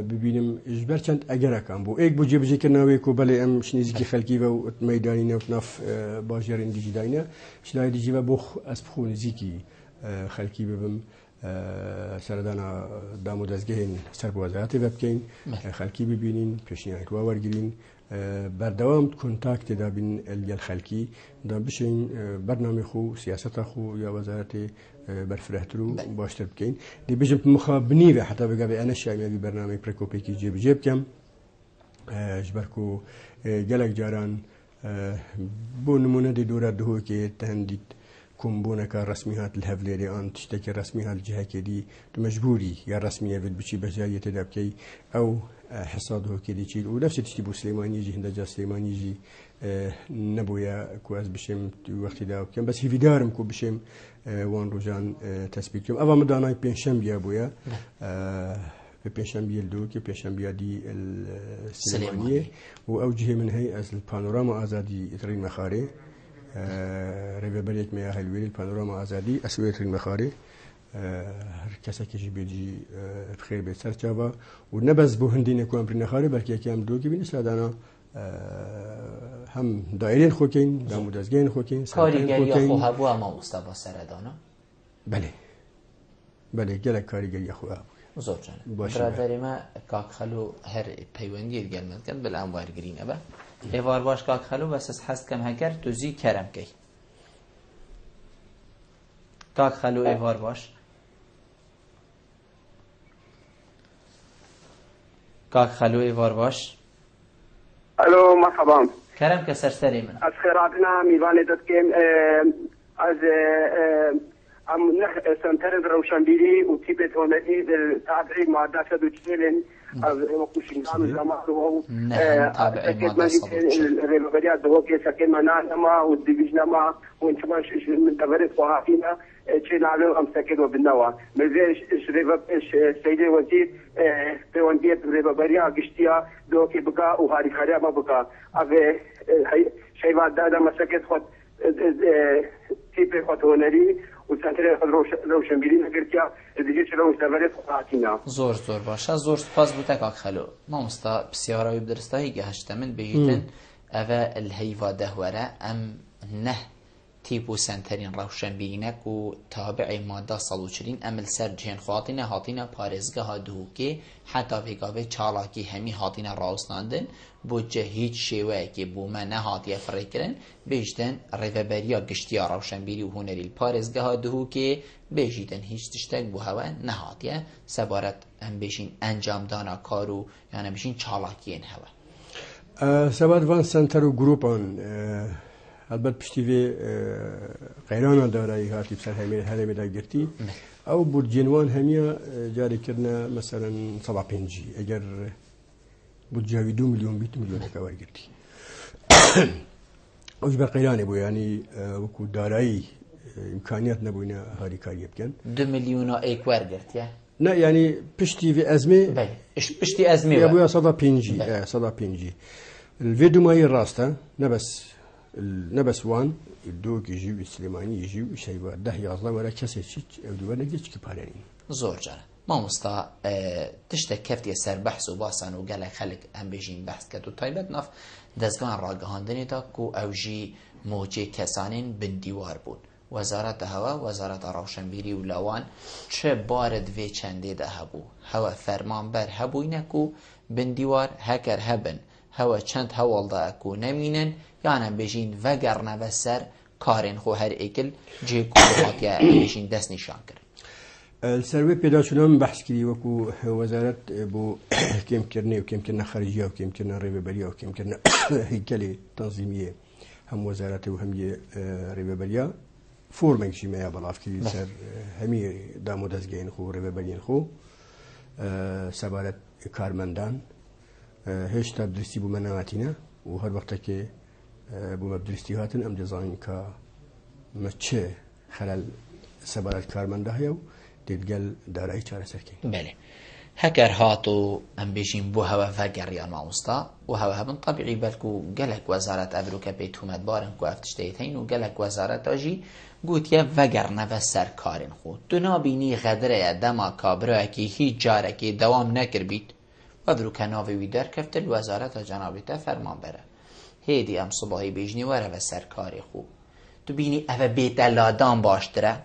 ببینم اجبار چند اگر کام بو ایک بوجه بجی کناوی کو بله ام شنیزی کی خلکی و میدانی نف باجر اندیجی داینا شلای دیجی و بخ از بخونزی کی خلکی ببم سردانا دامود از گهین سربازات وبکین خلکی ببینین پیشنهاد و ورگرین بردوام کنتاکت دا بین الیال خلکی دا بشین برنامه خو سیاست خو یا وزارت برفرهترو باشتر بکین دی بجم مخابنی و حتی بگه انا شایمه بی برنامه پرکوپی کی جیب کم جبرکو گلک جاران بو نمونه دی دوره دهو که تهندید كومبونا كرسميات الهفليري أن تشتكي رسميها الجهة كدي مجبوري يا رسمية بالبشي بجاية تدابكي أو حصاده كدي شيء ونفس تشتي بو سليمان يجي هندا سليمان يجي نبويا كواز بشم وقت دا كم بس هي في دارم كو بشم وان رجان تثبيتهم أبا مدانا بينشمبيا بويا بينشمبيا الدوكي بينشمبيا دي السليمانية وأوجه من هي أصل البانوراما أزادي ترين مخاري ريفابريك مياه الويل البانوراما أزادي أسويت المخاري كسا كيجي بيجي بخير بيت سرچاوا ونبز بو هندين كوام برين خاري بلكي كام دوكي بين سادانا هم دائرين خوكين دامودازگين خوكين كاريگري خو هبو ما مصطفى سردانا بله گلک کاريگري خو هبو زور جان برادری ما کاک خلو هر پیوندی گلمت کرد بالانوار گرین ابا ایوار باش کاک خلو بس از حست کم هکر توزی کرم کی کاک خلو ایوار باش کاک خلو ایوار باش الو مرحبا کرم که سرسری من از خیراتنا میوانی داد که از ام نخ سنتر روشنبیری و تیبت هنری تابعی ماده 140 از مقوشینان زمان و تابعی ماده 140 ریوبریا دو که سکن منانما و دیویژنما و انتماش من تبرد وحافینا چه نعلم ام سکن و بالنوا مزيش سيدي وزير بيوندية ريوبريا قشتيا دو که بقى و هاري خاريا ما بقى افي شيء دادا مسكت خد تیپ خود هنری و سنتر خود روشنبیری نگرتیا دیگه چرا مستقبلت خواهاتینا زور باشه زور سپاس بوده کاک خلو ما مستا بسیاراوی بدرستایی گهشته من بهیتن اوه الهیوا دهوره ام نه تیپو سنترین روشنبیرینک و تابع ماده 140 امل سر جهن خواتینه هاتینه پارزگه ها دوکه حتی ویگاوه چالاکی همی هاتینه راوستاندن بوجه هیچ شیوه که بومه نه هاتیه فریکرن بیشتن ریوبریا گشتیا روشنبیری و هنری پارزگه ها دوکه بیشتن هیچ تشتک بو هوا نه هاتیه سبارت هم بیشین انجام دانا کارو یعنی بیشین چالاکی این هوا سبارت وان سنتر و گروپان البته پشتیوی قیران دارایی هاتی بسر همی داگرتی او برجینوان همیا جاری کردن مثلا 75 اگر بودجاوی 2 میلیون 20 میلیون کار گرتی اوش بر قیرانی بو یعنی وکو دارایی امکانیت نبوینه هاری کاری بکن 2 میلیون ایک ور گرتیه نه یعنی پشتی وی ازمه پشتی ازمه یا بویا صدا پینجی صدا پینجی الفيديو راسته نبس وان دو كيجيو سليماني يجيو شيء ده يازلا ولا كسي شيء أو ولا جيش كبارين زور جانا ما مستا تشتك كفتي سر بحث وباسان وقال خلق هم بيجين بحث كتو طيبت نف دزگان راگهاندنی دا کو اوجی موجه کسانین بندیوار بود وزارت هوا وزارت روشنبیری و لوان چه بارد وی چنده ده هبو هوا فرمان بر هبوینه کو بندیوار هکر هبن هوا چند هوال دا اکو نمینن یعنی بجین وگرنه و سر کارین خو هر ایکل جه کلومات یا بجین دست نشان کرد السروي پیدا شدن بحث کردی وکو وزارت بو کم کرنه و کم کرنه خارجیه و کم کرنه ریبریا و کم کرنه هیکل تنظیمیه هم وزارت و هم ریبریا فورمنگ جمعه بلاف کردی سر همی دامو دزگین خو ریبرین خو سبارت کارمندان هیچ تبدیلی بو مناعتینا و هر وقت که بو مبدیلی هاتن ام جزاین که مچه خلال سبارت کارمنده هیو دیدگل دارای چاره سرکی. بله. هکر هاتو ام بیشیم بو هوا فگر یا ماموستا و هوا هم طبیعی بلکو گلک وزارت افریقا بیت اومد بارن کو افتشتیتین و گلک وزارت آجی گوت یا وگر نو سر کارن خود. دو نابینی غدره دما کابره کی هیچ جاره کی دوام نکر بیت افریقا ناوی در کفتل وزارت جنابیت فرمان بره. هیدی ام صبحی بیجنی وره و سر کاری خوب. تو بینی اوه بیت لادام باشتره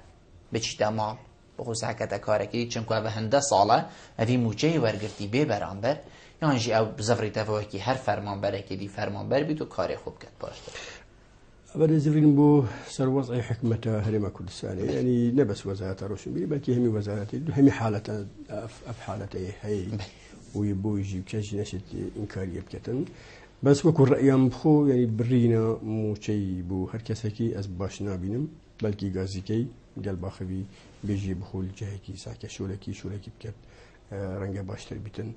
بچی دما بخصوص حکت کاره کردی چون که اوه هنده ساله اوی موجه ورگرتی بی بران بر یعنی جی او بزفری تفاوه که هر فرمان بره کردی فرمان بر بید و کاری خوب کد باشتره. أبدا زفرين بو سر وضع حكمة هرم كردستان يعني نبس وزارة روشنبيري بلكي همي وزارة همي حالة أف حالة هي ويبو يجيب كاجي نشد إنكارية بكتن بس وكل رأيام بخو يعني برينا مو شيء بو هركسكي أز باش نابينم بلكي غازيكي قال باخبي بيجي بخو الجهكي ساكا شولكي بكت رنجا باشتر بيتن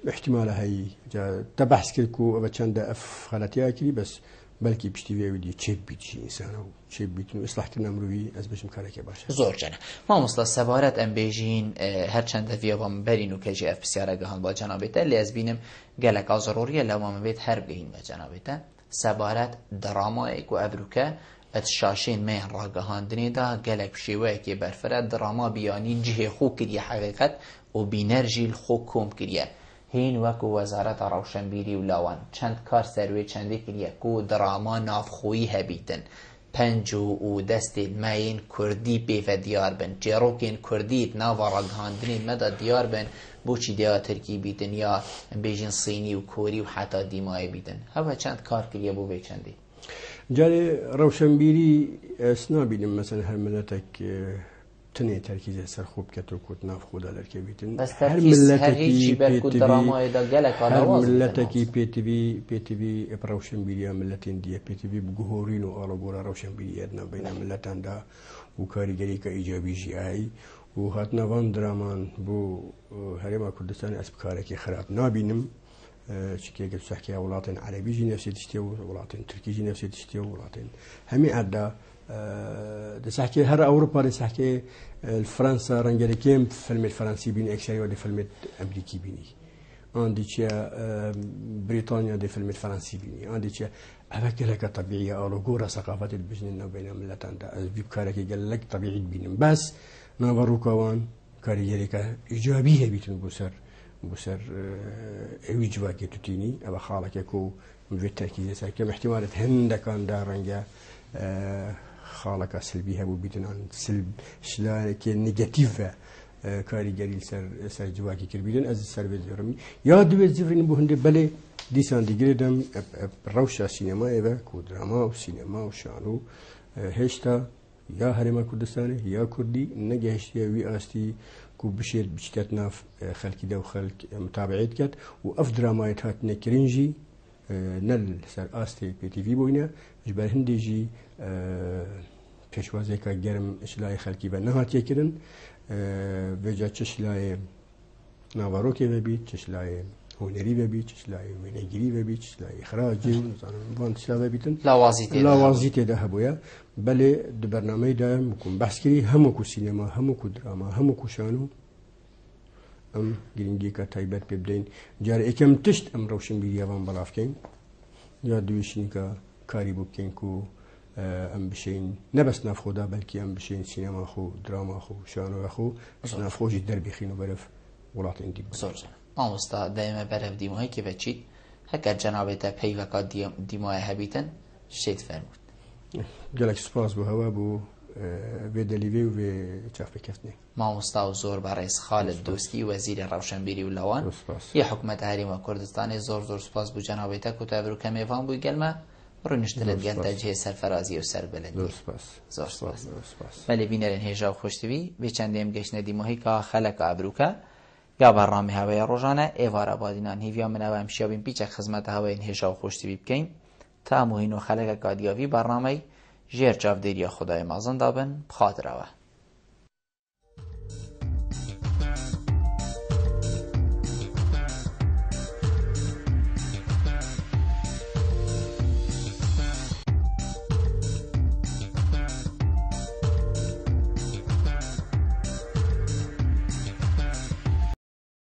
احتمال هاي جا تبحث كلكو أبا كان دا أف خالتيها كلي بس بلكي بشتي ودي تشيب بيت شي إنسان أو تشيب بيت إنه إصلاح كنا مروي از بش مكانك باشه زور جنا ما مصلا سبارت ام بيجين هر چند فيا بام برينو كجي اف بسيارة جهان با جنابته اللي از بينم جالك ضرورية لو ما بيت هر بهين با جنابته سبارت دراما ايكو افروكا اتشاشين مه راگهاندنی دا جالك بشيوه كي برفرد دراما بياني جه خو كريا حقيقت و بينرجي الخو كوم كريا هین وکو وزارت روشنبیری و لاوان چند کار سروی چندی کلیه کو دراما نافخویی هبیتن پنجو و دست ماین کردی بیف دیار بن جروکین کردی ناوا راگهاندنی مدا دیار بن بوچی دیا ترکی بیتن یا بیجین صینی و کوری و حتی دیمای بیتن هوا چند کار کلیه بو بی چندی جاری روشنبیری اسنا بینیم مثلا هر ملتک تنه تركيز سر خوب كتر كوت ناف خودا لركي بيتن بس تركيز هر هيجي بالكو دراما دا جالك على واضح هر ملتكي بي تي في روشن بيريا ملتين دي بي تي في بجهورين وقالوا روشن بيريا دنا بين ملتان دا وكاريجري كايجابي جي اي وهاتنا وان درامان بو هرما كردستان اسبكاركي خراب نابينم شكي قلت سحكي ولاتين عربي جي نفسي تشتيو ولاتين تركي جي نفسي تشتيو ولاتين همي عدا دسحكي هر أوروبا دسحكي الفرنسا رنجلي كيم فيلم الفرنسي بيني أكثر ولا فيلم أمريكي بيني عندي شيء بريطانيا دي فيلم الفرنسي بيني عندي شيء أفكر لك طبيعية أو لغورة ثقافة البجنة بين ملتان دا بيبكارك قال لك طبيعي بينهم بس نابروكا وان كاريجريكا إيجابية بيتن بسر إيجابية تتيني أبا خالك يكو مجد تركيز ساكم احتمالات هند كان دار رنجا خالك سلبي هبو بيتن عن سلب شلانك نيجاتيفا كاريجري سر جواكي كربيدن از سر بزرمي يا دو زفرين بو هند بله ديسان ديجريدم روشا سينما ايبا كو دراما و سينما و شانو هشتا يا هرما كردستان يا كردي نجهشتي وي استي كو بشير بشتات ناف خلقي دا وخلق متابعيت كات و اف درامايت هات نكرينجي نل سر آستی پی تی وی بوینه جبر هندی جی پشوازی که گرم اشلای خلکی به نهاتی کردن وجا چشلای ناواروکی ببید چشلای هنری ببی چشلای منگیری ببی چشلای خراجی و نزانم وان چشلا ببیتن لاوازی تیده هبویا بله دو برنامه دا مکن بحث کری همو کو سینما همو کو دراما همو کو شانو ام گرینگی که تایبت ببدین جار اکم تشت ام روشن بیدیا وان بلاف کن یا دویشنی که کاری بکن کو ام بشین نه بس ناف خدا بلکه ام بشین سینما خو دراما خو شانو خو بس ناف خوشی در بخینو برف ولات اندی زور مامۆستا دائما بەرەو دیمەهایی کە بچیت هەکە جەنابێتە پەیوەکە دیمایە هەبیتن شتێت فەرمووت گەلێک سپاس بۆ هەوا بۆ وێ دەلیڤێ و وێ چاپێکەفتنێ مامۆستا و زۆر بەڕێز خالد دۆستی وەزیرە ڕەوشەنبیری و لەوان یە حکوومەت هەرێمە کوردستانی زۆر سپاس بوو جەنابێتە کوتابر و کەمێوان بووی گەلمە ڕۆنیشتلت گەلتە جێ سەرفەرازی و سەربەلەندی زۆر سپاس بەلێ بینەرن هێژا و خۆشتوی بێ چەندێم گەشتنە دیمەهایی کە خەلەکە ئابرووکە یا بەڕامی هەوەیە ڕۆژانە ئێوارە بادینان هیڤیان منەوە ئەمشیاوین پیچە خزمەتە هەوەین هێژا و خۆشتوی بکەین تا هەموو هین و خەلەکە کادیاوی بەڕامەی ژێر چاودێریە خودای مازن دابن بخاترەوە